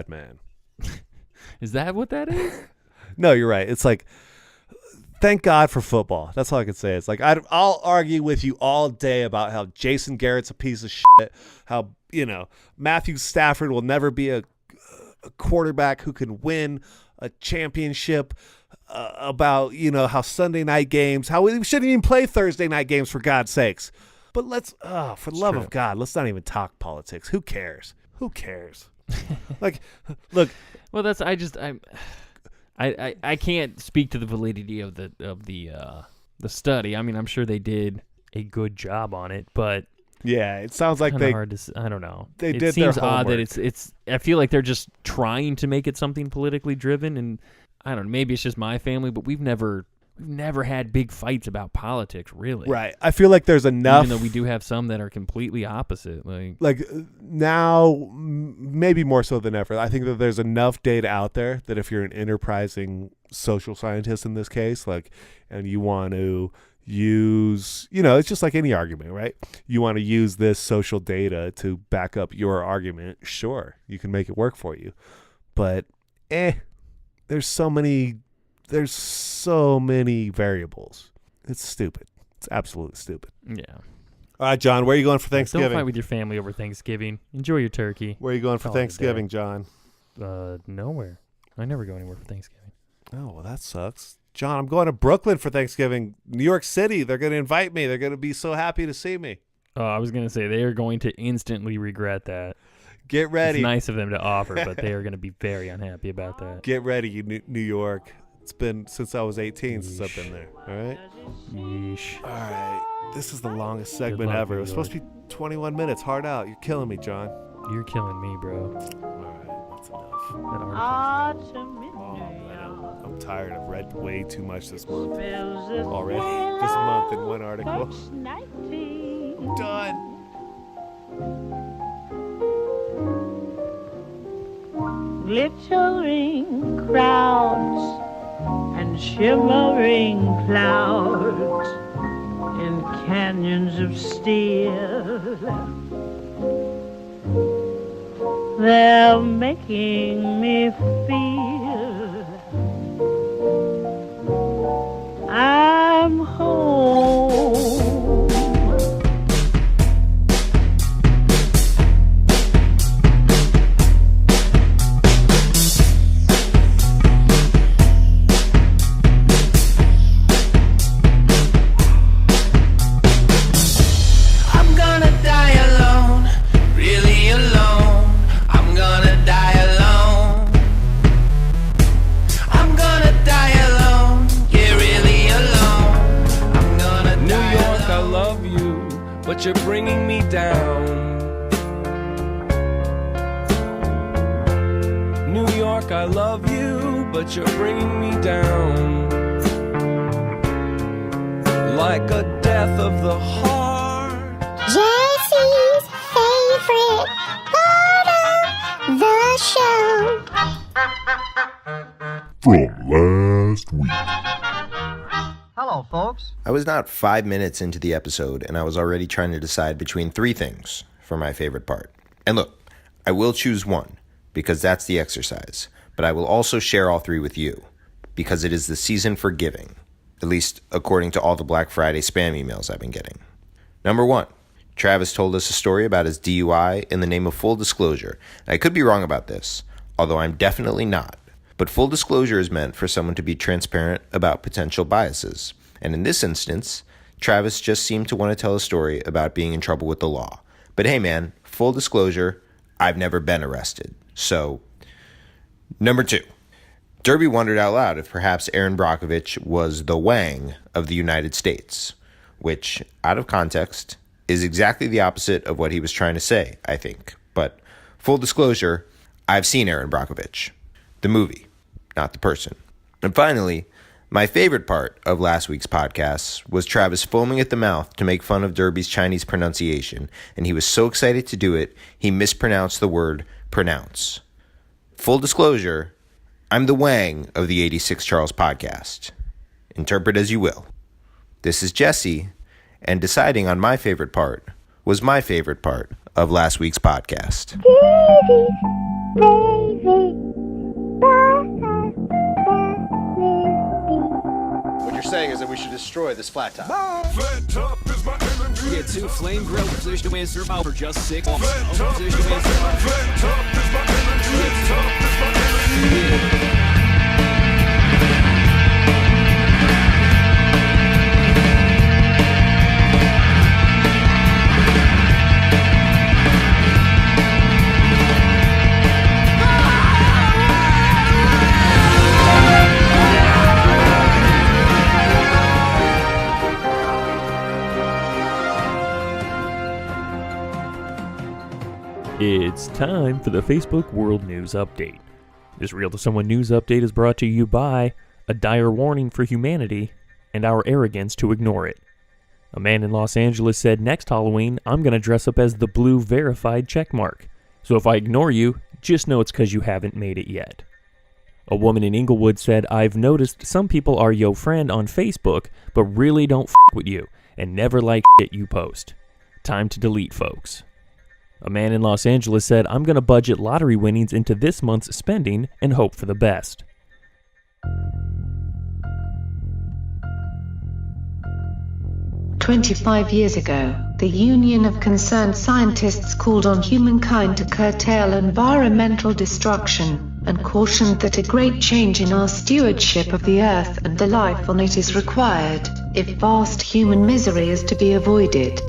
man. Is that what that is? No, you're right. It's like, thank God for football. That's all I can say. It's like, I'll argue with you all day about how Jason Garrett's a piece of shit, how, Matthew Stafford will never be a quarterback who can win a championship, about, how Sunday night games, how we shouldn't even play Thursday night games, for God's sakes. But let's, for the love of God, let's not even talk politics. Who cares? Like, look. Well, I can't speak to the validity of the study. I mean, I'm sure they did a good job on it, but yeah, it sounds like I don't know. It seems odd that it's. I feel like they're just trying to make it something politically driven, and I don't know. Maybe it's just my family, but we've never had big fights about politics, really. Right. I feel like there's enough. Even though we do have some that are completely opposite. Like now, maybe more so than ever. I think that there's enough data out there that if you're an enterprising social scientist in this case, like, and you want to use, it's just like any argument, right? You want to use this social data to back up your argument. Sure, you can make it work for you. But there's so many variables. It's stupid. It's absolutely stupid. Yeah. All right, John, where are you going for Thanksgiving? Don't fight with your family over Thanksgiving. Enjoy your turkey. Where are you going for Thanksgiving, John? Nowhere. I never go anywhere for Thanksgiving. Oh, well, that sucks. John, I'm going to Brooklyn for Thanksgiving. New York City, they're going to invite me. They're going to be so happy to see me. Oh, I was going to say, they are going to instantly regret that. Get ready. It's nice of them to offer, but they are going to be very unhappy about that. Get ready, you New York. It's been since I was 18 since I've been there. All right? Yeesh. All right. This is the longest segment ever. It was supposed to be 21 minutes. Hard out. You're killing me, John. You're killing me, bro. All right. That's enough. That I'm tired. I've read way too much this month already. This month in one article. Done. Glittering crowds and shimmering clouds in canyons of steel. They're making me feel I'm home. I'm gonna die alone, really alone. I'm gonna die alone. I'm gonna die alone, yeah, really alone. I'm gonna New die York, I alone. love you, but you're bringing me down. New York, I love you, but you're bringing me down. Like a death of the heart. Jesse's favorite part of the show. From last week. Hello, folks. I was not 5 minutes into the episode, and I was already trying to decide between three things for my favorite part. And look, I will choose one, because that's the exercise. But I will also share all three with you, because it is the season for giving. At least according to all the Black Friday spam emails I've been getting. Number one, Travis told us a story about his DUI in the name of full disclosure. And I could be wrong about this, although I'm definitely not. But full disclosure is meant for someone to be transparent about potential biases. And in this instance, Travis just seemed to want to tell a story about being in trouble with the law. But hey man, full disclosure, I've never been arrested. So, number two, Derby wondered out loud if perhaps Aaron Brockovich was the Wang of the United States, which, out of context, is exactly the opposite of what he was trying to say, I think. But full disclosure, I've seen Aaron Brockovich. The movie, not the person. And finally, my favorite part of last week's podcast was Travis foaming at the mouth to make fun of Derby's Chinese pronunciation, and he was so excited to do it, he mispronounced the word pronounce. Full disclosure, I'm the Wang of the 86 Charles podcast. Interpret as you will. This is Jesse, and deciding on my favorite part was my favorite part of last week's podcast. What you're saying is that we should destroy this flat top. Flat top is my enemy. Get two flame grill position to answer for just 6 Flat top is my enemy. Flat top is my enemy. Flat top is my enemy. It's time for the Facebook World News Update. This Real to Someone News Update is brought to you by a dire warning for humanity and our arrogance to ignore it. A man in Los Angeles said next Halloween, I'm going to dress up as the blue verified checkmark. So if I ignore you, just know it's because you haven't made it yet. A woman in Inglewood said, I've noticed some people are yo friend on Facebook, but really don't f*** with you, and never like shit you post. Time to delete, folks. A man in Los Angeles said, I'm going to budget lottery winnings into this month's spending and hope for the best. "25 years ago, the Union of Concerned Scientists called on humankind to curtail environmental destruction, and cautioned that a great change in our stewardship of the Earth and the life on it is required, if vast human misery is to be avoided.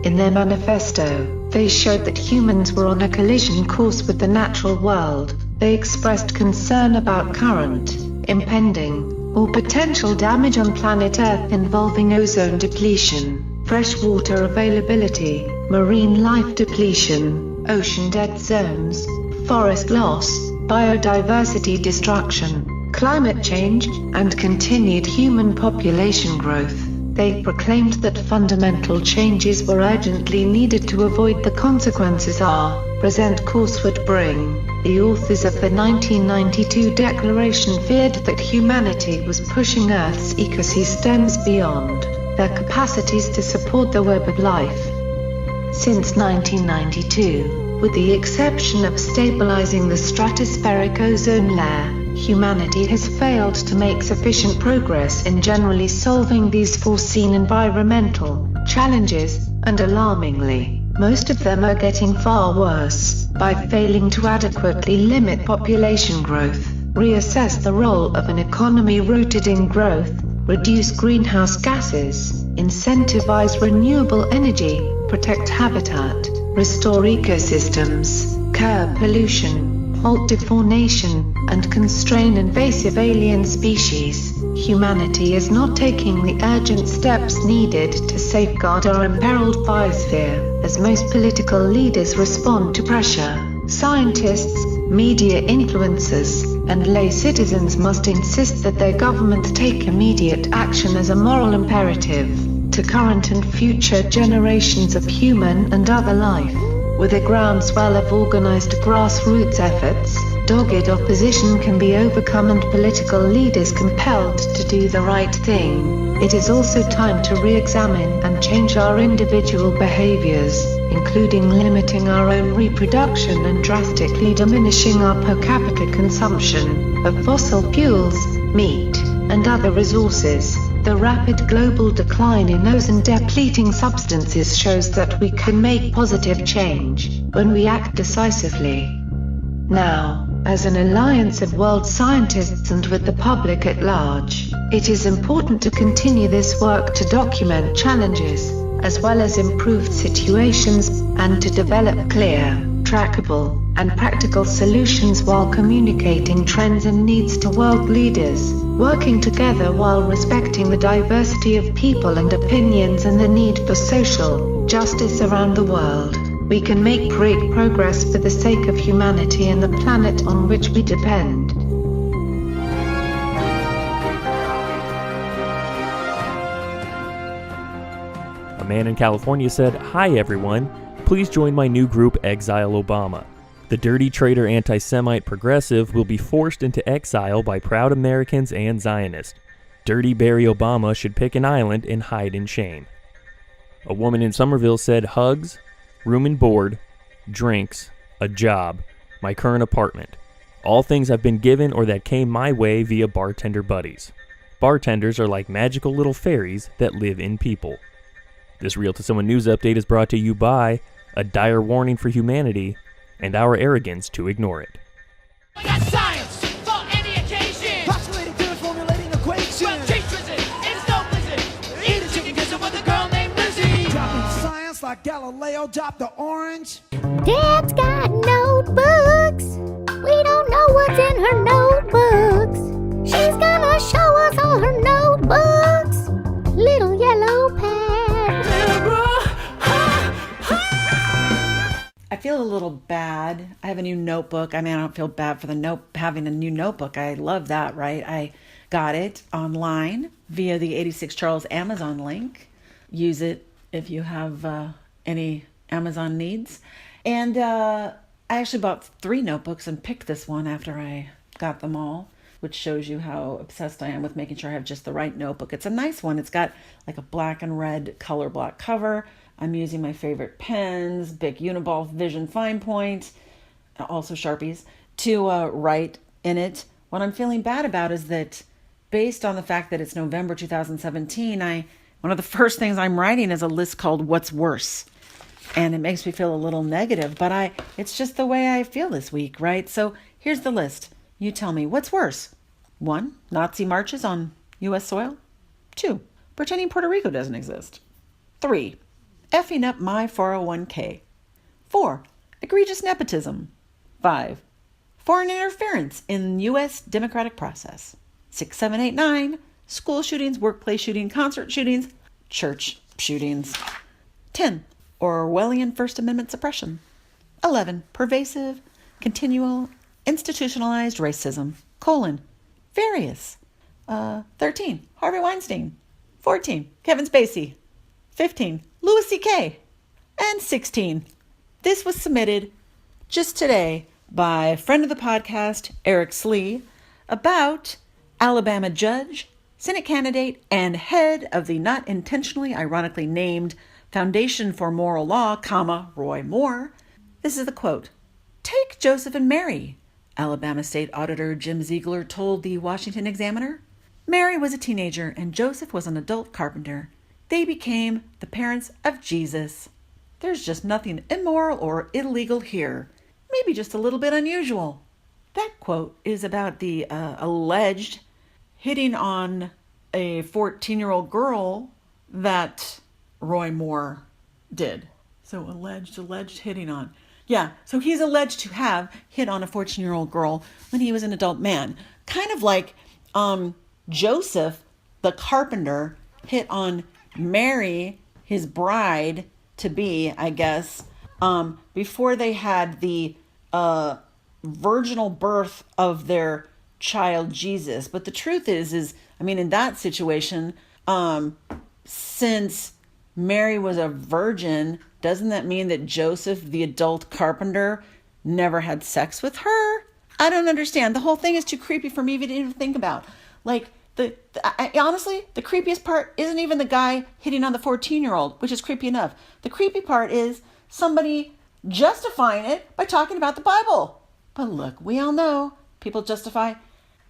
In their manifesto, they showed that humans were on a collision course with the natural world. They expressed concern about current, impending, or potential damage on planet Earth involving ozone depletion, freshwater availability, marine life depletion, ocean dead zones, forest loss, biodiversity destruction, climate change, and continued human population growth. They proclaimed that fundamental changes were urgently needed to avoid the consequences our present course would bring. The authors of the 1992 Declaration feared that humanity was pushing Earth's ecosystems beyond their capacities to support the web of life. Since 1992, with the exception of stabilizing the stratospheric ozone layer, humanity has failed to make sufficient progress in generally solving these foreseen environmental challenges, and alarmingly, most of them are getting far worse. By failing to adequately limit population growth, reassess the role of an economy rooted in growth, reduce greenhouse gases, incentivize renewable energy, protect habitat, restore ecosystems, curb pollution, halt deforestation, and constrain invasive alien species, humanity is not taking the urgent steps needed to safeguard our imperiled biosphere, as most political leaders respond to pressure. Scientists, media influencers, and lay citizens must insist that their government take immediate action as a moral imperative to current and future generations of human and other life. With a groundswell of organized grassroots efforts, dogged opposition can be overcome and political leaders compelled to do the right thing. It is also time to re-examine and change our individual behaviors, including limiting our own reproduction and drastically diminishing our per capita consumption of fossil fuels, meat, and other resources. The rapid global decline in ozone-depleting substances shows that we can make positive change when we act decisively. Now, as an alliance of world scientists and with the public at large, it is important to continue this work to document challenges, as well as improved situations, and to develop clear, trackable, and practical solutions while communicating trends and needs to world leaders, working together while respecting the diversity of people and opinions and the need for social justice around the world. We can make great progress for the sake of humanity and the planet on which we depend. A man in California said, "Hi everyone, please join my new group Exile Obama. The dirty traitor anti-Semite progressive will be forced into exile by proud Americans and Zionists. Dirty Barry Obama should pick an island and hide in shame." A woman in Somerville said, "Hugs, room and board, drinks, a job, my current apartment. All things I've been given or that came my way via bartender buddies. Bartenders are like magical little fairies that live in people." This Real to Someone news update is brought to you by a dire warning for humanity and our arrogance to ignore it. We got science for any occasion. Postulating theories, formulating equations. Well, chase blizzard, it's no blizzard. Eat a chicken gizzard with a girl named Lizzie. Dropping science like Galileo dropped the orange. Dad's got notebooks. We don't know what's in her notebooks. She's gonna show us all her notebooks. Little yellow pad. I feel a little bad. I have a new notebook. I mean, I don't feel bad for having a new notebook. I love that, right? I got it online via the 86 Charles Amazon link. Use it if you have any Amazon needs. And I actually bought 3 notebooks and picked this one after I got them all, which shows you how obsessed I am with making sure I have just the right notebook. It's a nice one. It's got like a black and red color block cover. I'm using my favorite pens, Bic Uniball Vision Fine Point, also Sharpies, to write in it. What I'm feeling bad about is that based on the fact that it's November 2017, one of the first things I'm writing is a list called What's Worse. And it makes me feel a little negative, but it's just the way I feel this week, right? So here's the list. You tell me, what's worse? 1, Nazi marches on U.S. soil. 2, pretending Puerto Rico doesn't exist. 3, effing up my 401k. 4, egregious nepotism. 5, foreign interference in U.S. democratic process. 6, 7, 8, 9, school shootings, workplace shooting, concert shootings, church shootings. 10, Orwellian First Amendment suppression. 11, pervasive, continual, institutionalized racism, various. 13, Harvey Weinstein. 14, Kevin Spacey. 15, Louis C.K. And 16, this was submitted just today by a friend of the podcast, Eric Slee, about Alabama judge, Senate candidate, and head of the not intentionally ironically named Foundation for Moral Law, Roy Moore. This is the quote. Take Joseph and Mary, Alabama State Auditor Jim Ziegler told the Washington Examiner. Mary was a teenager and Joseph was an adult carpenter. They became the parents of Jesus. There's just nothing immoral or illegal here. Maybe just a little bit unusual. That quote is about the alleged hitting on a 14-year-old girl that Roy Moore did. So alleged hitting on. Yeah, so he's alleged to have hit on a 14-year-old girl when he was an adult man. Kind of like Joseph, the carpenter, hit on Mary, his bride-to-be, I guess, before they had the virginal birth of their child Jesus. But the truth is in that situation, since Mary was a virgin, doesn't that mean that Joseph, the adult carpenter, never had sex with her? I don't understand. The whole thing is too creepy for me to even think about. Like, honestly, the creepiest part isn't even the guy hitting on the 14-year-old, which is creepy enough. The creepy part is somebody justifying it by talking about the Bible. But look, we all know people justify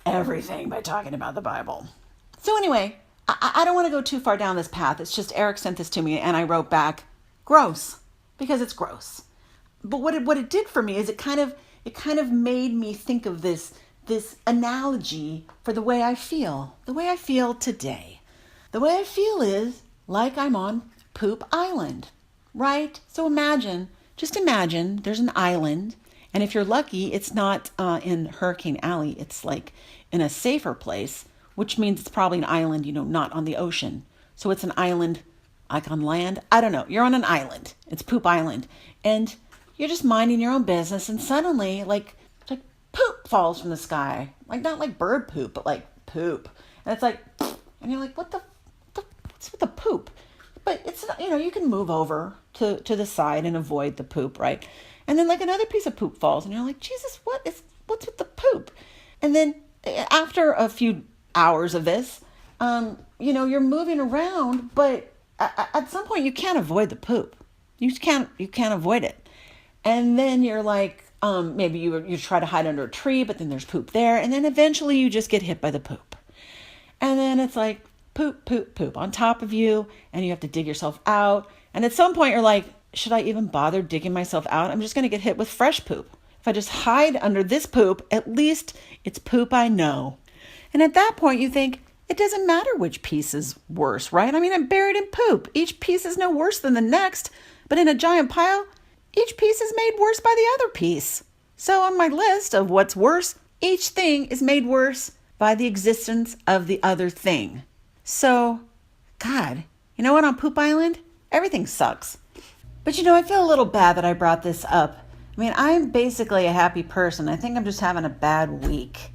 everything by talking about the Bible. So anyway, I don't want to go too far down this path. It's just Eric sent this to me and I wrote back, gross, because it's gross. But what it did for me is it kind of made me think of this analogy for the way I feel today. The way I feel is like I'm on Poop Island, right? So just imagine there's an island, and if you're lucky, it's not in Hurricane Alley. It's like in a safer place, which means it's probably an island, not on the ocean. So it's an island like on land. I don't know. You're on an island. It's Poop Island. And you're just minding your own business, and suddenly, like poop falls from the sky. Like, not like bird poop, but like poop. And it's like, and you're like, what's with the poop? But it's not, you can move over to the side and avoid the poop, right? And then like another piece of poop falls and you're like, Jesus, what's with the poop? And then after a few hours of this, you're moving around, but at some point you can't avoid the poop. You can't avoid it. And then you're like, maybe you try to hide under a tree, but then there's poop there. And then eventually you just get hit by the poop. And then it's like poop, poop, poop on top of you. And you have to dig yourself out. And at some point you're like, should I even bother digging myself out? I'm just going to get hit with fresh poop. If I just hide under this poop, at least it's poop I know. And at that point you think, it doesn't matter which piece is worse, right? I'm buried in poop. Each piece is no worse than the next. But in a giant pile, each piece is made worse by the other piece. So on my list of what's worse, each thing is made worse by the existence of the other thing. So, God, you know what? On Poop Island, everything sucks. But I feel a little bad that I brought this up. I'm basically a happy person. I think I'm just having a bad week.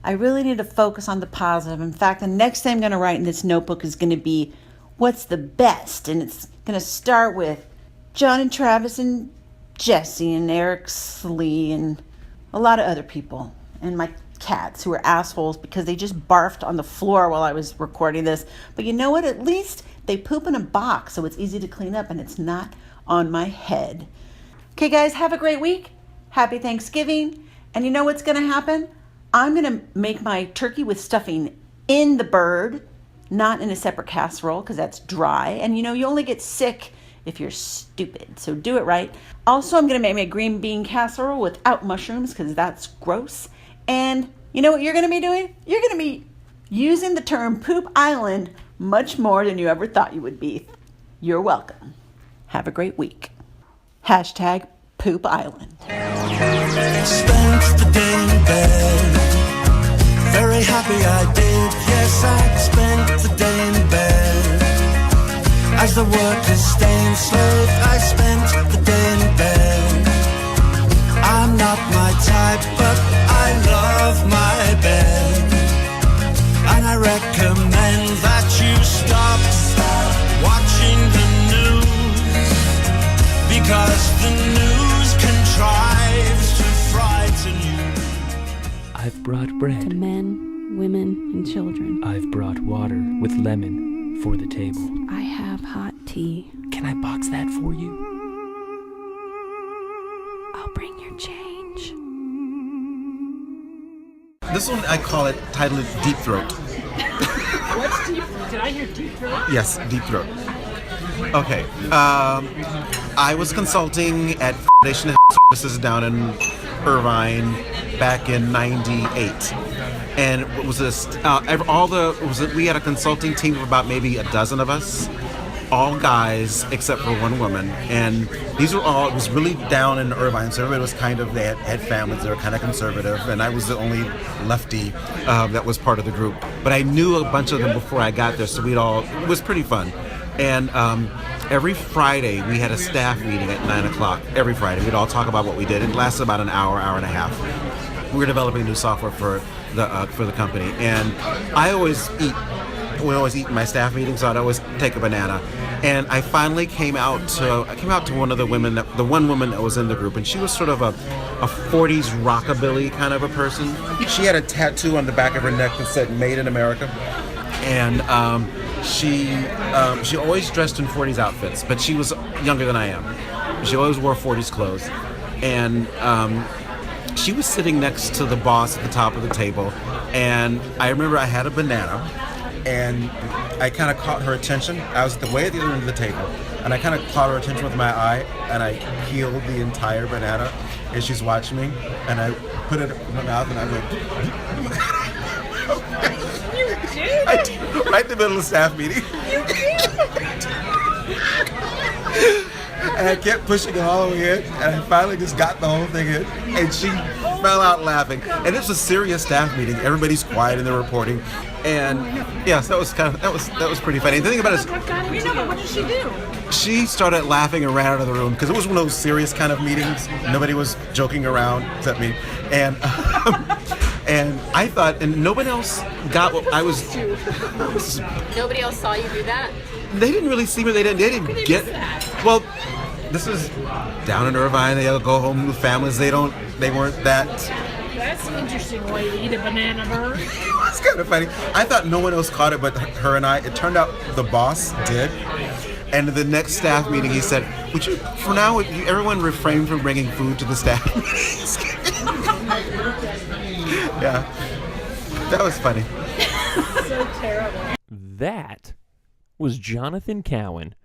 I really need to focus on the positive. In fact, the next thing I'm going to write in this notebook is going to be what's the best. And it's going to start with John and Travis and Jesse and Eric Slee and a lot of other people. And my cats who are assholes because they just barfed on the floor while I was recording this. But you know what? At least they poop in a box, so it's easy to clean up and it's not on my head. Okay, guys, have a great week. Happy Thanksgiving. And you know what's going to happen? I'm going to make my turkey with stuffing in the bird, not in a separate casserole because that's dry. And you know, you only get sick if you're stupid, so do it right. Also, I'm going to make my green bean casserole without mushrooms because that's gross. And you know what you're going to be doing? You're going to be using the term Poop Island much more than you ever thought you would be. You're welcome. Have a great week. Hashtag Poop Island. Spent the day in bed. Very happy I did. Yes, I spent the day in bed. As the workers stay enslaved, I spent the day in bed. I'm not my type, but I love my bed. And I recommend that you stop watching the news, because the news contrives to frighten you. I've brought bread to men, women, and children. I've brought water with lemon for the table. I have hot tea. Can I box that for you? I'll bring your change. This one, I call it, title it Deep Throat. What's deep throat? Did I hear deep throat? Yes, Deep Throat. Okay. I was consulting at Foundation Services down in Irvine back in '98. And it was this, we had a consulting team of about maybe a dozen of us, all guys except for one woman. And these were all, it was really down in Irvine, so everybody was kind of, they had families, they were kind of conservative, and I was the only lefty that was part of the group. But I knew a bunch of them before I got there, so it was pretty fun. And every Friday we had a staff meeting at 9 o'clock. Every Friday we'd all talk about what we did. It lasted about an hour and a half. We were developing new software for the company, and I always eat. We always eat in my staff meeting, so I'd always take a banana. And I finally came out to one of the women, the one woman that was in the group, and she was sort of a 40s rockabilly kind of a person. She had a tattoo on the back of her neck that said "Made in America," and she always dressed in 40s outfits, but she was younger than I am. She always wore 40s clothes, and she was sitting next to the boss at the top of the table, and I remember I had a banana, and I kind of caught her attention. I was way at the other end of the table, and I kind of caught her attention with my eye, and I peeled the entire banana, and she's watching me, and I put it in my mouth, and I went... You did? I did, right in the middle of the staff meeting. You did? And I kept pushing it all the way in, and I finally just got the whole thing in, and she fell out laughing. And it was a serious staff meeting. Everybody's quiet and they're reporting. And yes, that was pretty funny. The thing about it is, What did she do? she started laughing and ran out of the room because it was one of those serious kind of meetings. Nobody was joking around except me. And and I thought, and nobody else got what I was. Nobody else saw you do that? They didn't really see me. They didn't get. Well, this is down in Irvine. They go home with families. They weren't that. That's an interesting way to eat a banana bird. It's kind of funny. I thought no one else caught it but her and I. It turned out the boss did. And at the next staff meeting, he said, "Would you, for now, everyone refrain from bringing food to the staff meetings?" Yeah, that was funny. So terrible. That was Jonathan Cowan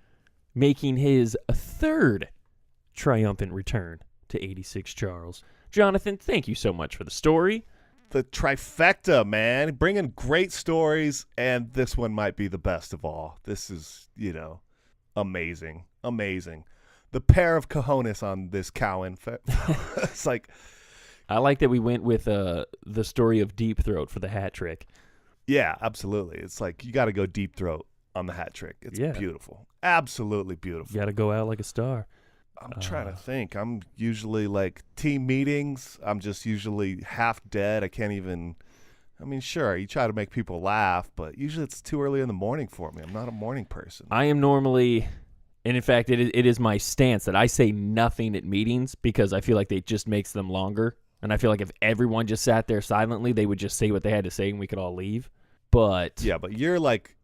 making his third triumphant return to 86 Charles. Jonathan, thank you so much for the story. The trifecta, man. Bringing great stories, and this one might be the best of all. This is, amazing. Amazing. The pair of cojones on this Cowan. It's like... I like that we went with the story of Deep Throat for the hat trick. Yeah, absolutely. It's like you got to go Deep Throat on the hat trick. It's beautiful. Absolutely beautiful. You got to go out like a star. I'm trying to think. I'm usually like team meetings. I'm just usually half dead. I can't even. I mean, sure, you try to make people laugh, but usually it's too early in the morning for me. I'm not a morning person. I am normally, and in fact, it is my stance that I say nothing at meetings because I feel like it just makes them longer. And I feel like if everyone just sat there silently, they would just say what they had to say and we could all leave. But yeah, but you're like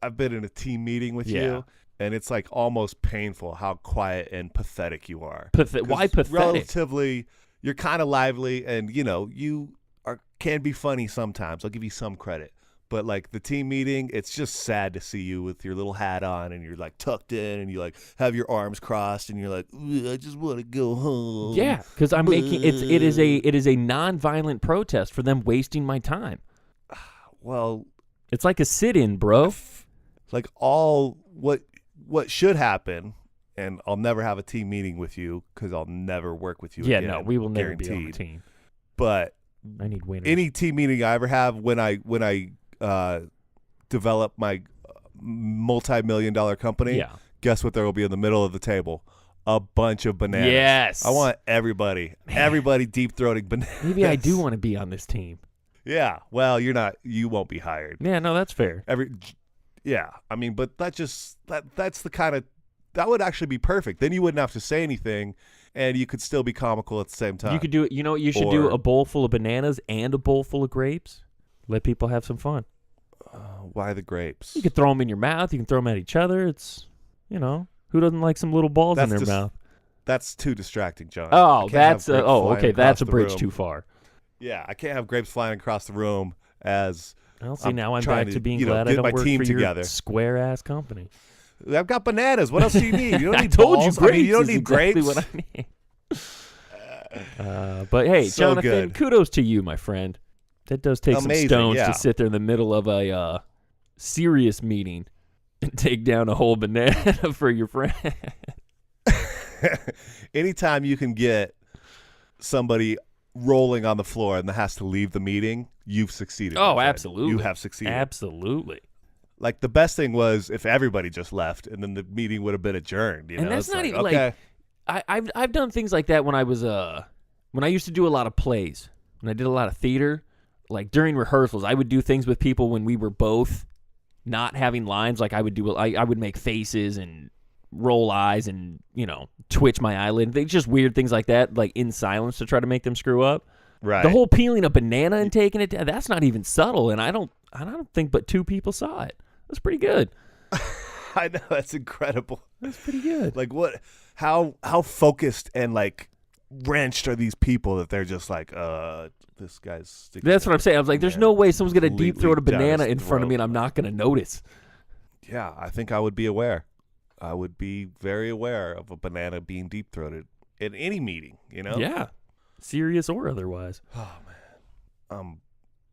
I've been in a team meeting with you, and it's like almost painful how quiet and pathetic you are. Why pathetic? Relatively, you're kind of lively, and you can be funny sometimes. I'll give you some credit. But like the team meeting, it's just sad to see you with your little hat on and you're like tucked in and you like have your arms crossed and you're like, I just want to go home. Yeah, because I'm making it is a non-violent protest for them wasting my time. Well, it's like a sit-in, bro. Like all what should happen, and I'll never have a team meeting with you because I'll never work with you again. Yeah, no, we will never guaranteed. be on the team. But I need winners. Any team meeting I ever have when I develop my multi-million-dollar company, guess what there will be in the middle of the table? A bunch of bananas. Yes. I want everybody deep-throating bananas. Maybe I do want to be on this team. Yeah. Well, you won't be hired. Yeah, no, that's fair. I mean, but that's the kind of, that would actually be perfect. Then you wouldn't have to say anything, and you could still be comical at the same time. You could do it. You know what you should do? A bowl full of bananas and a bowl full of grapes. Let people have some fun. Why the grapes? You could throw them in your mouth. You can throw them at each other. It's, who doesn't like some little balls in their mouth? That's too distracting, John. Oh, that's okay. That's a bridge too far. Yeah, I can't have grapes flying across the room as. Well, see, now I'm back to being glad I don't work for your square-ass company. I've got bananas. What else do you need? You don't need told balls. you grapes. You don't need exactly grapes. What I need. But hey, So Jonathan, good. kudos to you, my friend. That does take Amazing, some stones yeah. to sit there in the middle of a serious meeting and take down a whole banana for your friend. Anytime you can get somebody rolling on the floor and that has to leave the meeting, you've succeeded. Oh, my friend. absolutely. You have succeeded. Absolutely. Like the best thing was if everybody just left and then the meeting would have been adjourned. You know? And that's It's not like, even okay. like I've done things like that when I was when I used to do a lot of plays, when I did a lot of theater. Like during rehearsals, I would do things with people when we were both not having lines. Like I would make faces and roll eyes and twitch my eyelid. They just weird things like that, like in silence to try to make them screw up. Right. The whole peeling a banana and taking it down, that's not even subtle, and I don't think but 2 people saw it. That's pretty good. I know, that's incredible. That's pretty good. Like what? How focused and like wrenched are these people that they're just like, this guy's sticking. That's what I'm saying. I was like, there's no way someone's gonna deep throat a completely down banana his in front of me and I'm not gonna notice. Yeah, I think I would be aware. I would be very aware of a banana being deep throated in any meeting. Yeah, serious or otherwise. Oh man.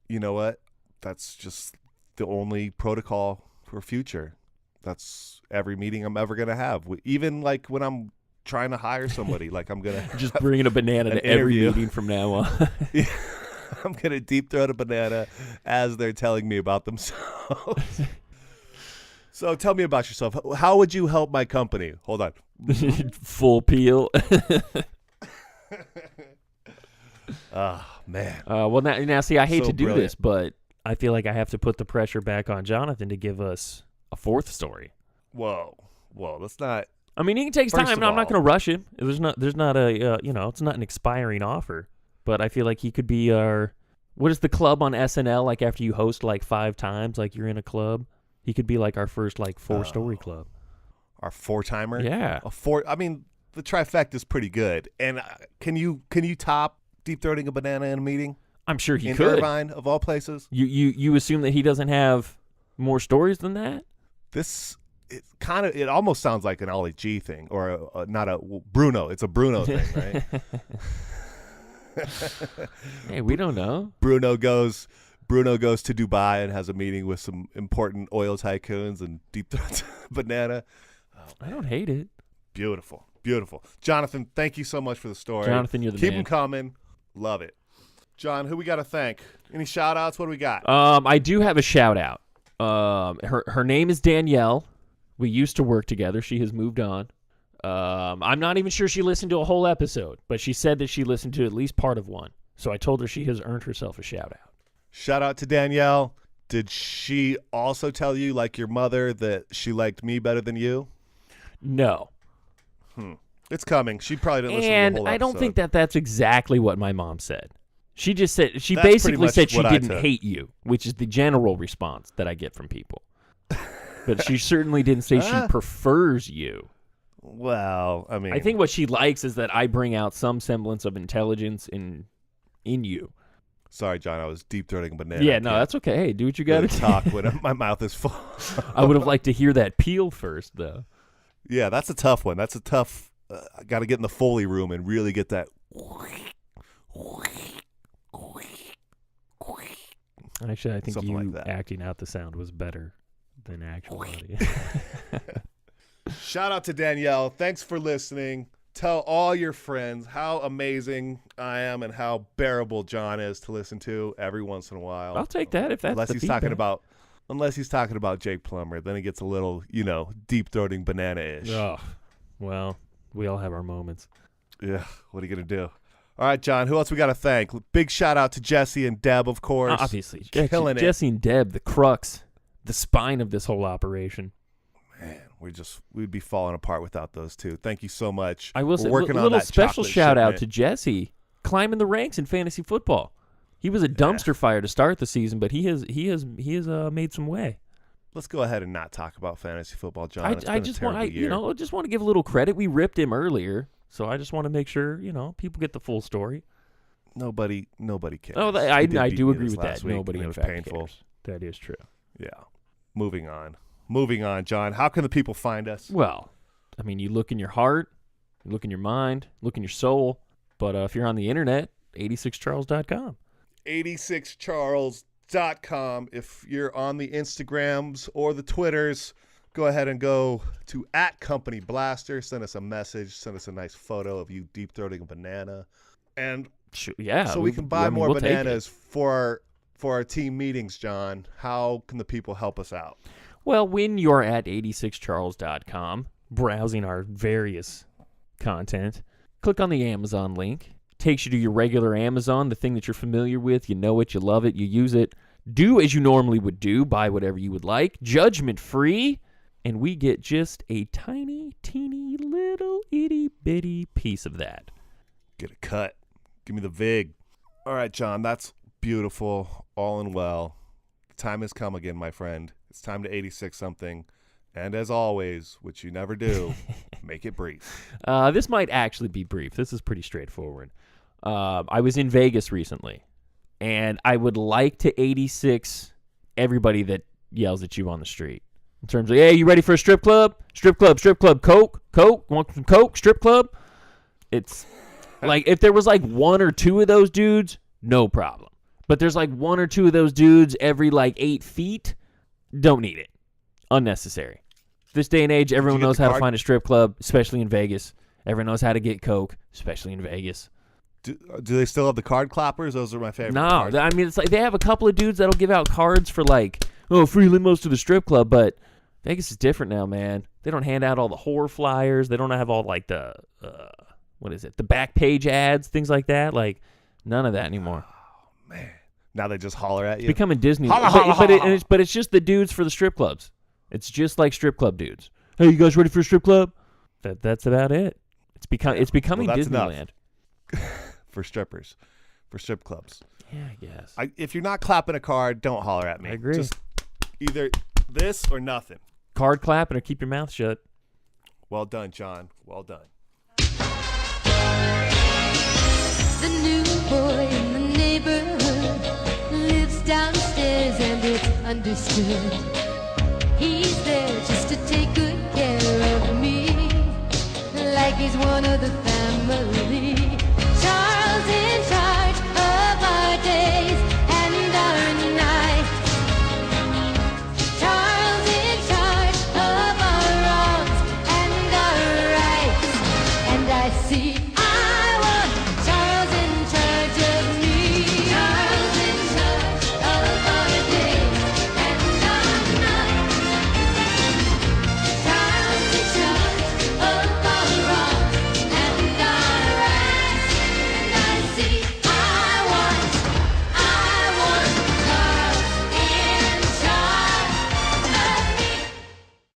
You know what? That's just the only protocol for future. That's every meeting I'm ever gonna have. Even like when I'm trying to hire somebody, like I'm gonna just bringing a banana to every meeting from now on. Yeah, I'm gonna deep throat a banana as they're telling me about themselves. So tell me about yourself. How would you help my company? Hold on. Full peel. Oh man. Well, now see, I hate So to do brilliant. this, but I feel like I have to put the pressure back on Jonathan to give us a 4th story. Whoa, that's not. I mean, it takes First time. of I'm not all- going to rush him. There's not a it's not an expiring offer. But I feel like he could be our. What is the club on SNL like after you host like 5 times, like you're in a club? He could be like our first like 4-story club. Our 4-timer. Yeah. I mean, the trifecta is pretty good. And can you top deep throating a banana in a meeting? I'm sure he in could. Irvine, of all places. You assume that he doesn't have more stories than that? It almost sounds like an Ollie G thing, or not a Bruno. It's a Bruno thing, right? Hey, we don't know. Bruno goes to Dubai and has a meeting with some important oil tycoons and deep throats banana. I don't hate it. Beautiful. Jonathan, thank you so much for the story. Jonathan, you're the Keep man. them coming. Love it. John, who we got to thank? Any shout outs? What do we got? I do have a shout out. Her name is Danielle. We used to work together. She has moved on. I'm not even sure she listened to a whole episode, but she said that she listened to at least part of one. So I told her she has earned herself a shout out. Shout out to Danielle. Did she also tell you, like your mother, that she liked me better than you? No. It's coming. She probably didn't listen to And the whole I don't episode. think that that's exactly what my mom said. She just said, she That's pretty basically much said she what I didn't took. hate you, which is the general response that I get from people. But she certainly didn't say she prefers you. Well, I mean, I think what she likes is that I bring out some semblance of intelligence in you. Sorry, John. I was deep throating a banana. Yeah, no, that's okay. Hey, do what you got to talk when my mouth is full. I would have liked to hear that peel first, though. Yeah, that's a tough one. That's a tough. I got to get in the Foley room and really get that. Actually, I think Something you like that. acting out the sound was better than actual audio. Shout out to Danielle. Thanks for listening. Tell all your friends how amazing I am and how bearable John is to listen to every once in a while. I'll take that if that's unless the he's feedback. unless he's talking about Jake Plummer, then it gets a little, deep throating banana-ish. Oh, well, we all have our moments. Yeah, what are you gonna do? All right, John, who else we got to thank? Big shout out to Jesse and Deb, of course. Obviously. Killing it. Jesse and Deb, the crux, the spine of this whole operation. Man, we'd be falling apart without those two. Thank you so much. I will say, working a on little that special chocolate shout out shipment. to Jesse, climbing the ranks in fantasy football. He was a dumpster fire to start the season, but he has made some way. Let's go ahead and not talk about fantasy football, John. It's been I a just terrible want year. I just want to give a little credit. We ripped him earlier, so I just want to make sure people get the full story. Nobody cares. Oh, He did I beat do me agree this with last that. week, Nobody and in it was fact painful. cares. That is true. Yeah. Moving on, John. How can the people find us? Well, I mean, you look in your heart, you look in your mind, look in your soul. But if you're on the internet, 86charles.com. 86charles.com. If you're on the Instagrams or the Twitters, go ahead and go to @CompanyBlaster. Send us a message. Send us a nice photo of you deep throating a banana. And yeah, so we can buy more we'll take bananas for our team meetings, John. How can the people help us out? Well, when you're at 86charles.com, browsing our various content, click on the Amazon link. Takes you to your regular Amazon, the thing that you're familiar with. You know it, you love it, you use it. Do as you normally would do. Buy whatever you would like. Judgment-free. And we get just a tiny, teeny, little, itty-bitty piece of that. Get a cut. Give me the VIG. All right, John, that's beautiful. All in well. The time has come again, my friend. It's time to 86 something. And as always, which you never do, make it brief. This might actually be brief. This is pretty straightforward. I was in Vegas recently, and I would like to 86 everybody that yells at you on the street. In terms of, hey, you ready for a strip club? Strip club, Coke, want some Coke, strip club? It's like, if there was like one or two of those dudes, no problem. But there's like one or two of those dudes every like 8 feet, don't need it. Unnecessary. This day and age, everyone knows how to find a strip club, especially in Vegas. Everyone knows how to get Coke, especially in Vegas. Do they still have the card clappers? Those are my favorite. No, cards. I mean, it's like they have a couple of dudes that'll give out cards for like, free limos to the strip club, but Vegas is different now, man. They don't hand out all the horror flyers. They don't have all like the, the back page ads, things like that. Like, none of that anymore. Oh, man. Now they just holler at you. It's becoming Disney. Holla, holla, holla. But it's just the dudes for the strip clubs. It's just like strip club dudes. Hey, you guys ready for a strip club? That's about it. It's becoming Well, that's Disneyland. For strippers, for strip clubs. Yeah, I guess. If you're not clapping a card, don't holler at me. I agree. Just either this or nothing. Card clapping or keep your mouth shut. Well done, John. Well done. The new boy in the neighborhood lives downstairs and it's understood. He's there just to take good care of me, like he's one of the family.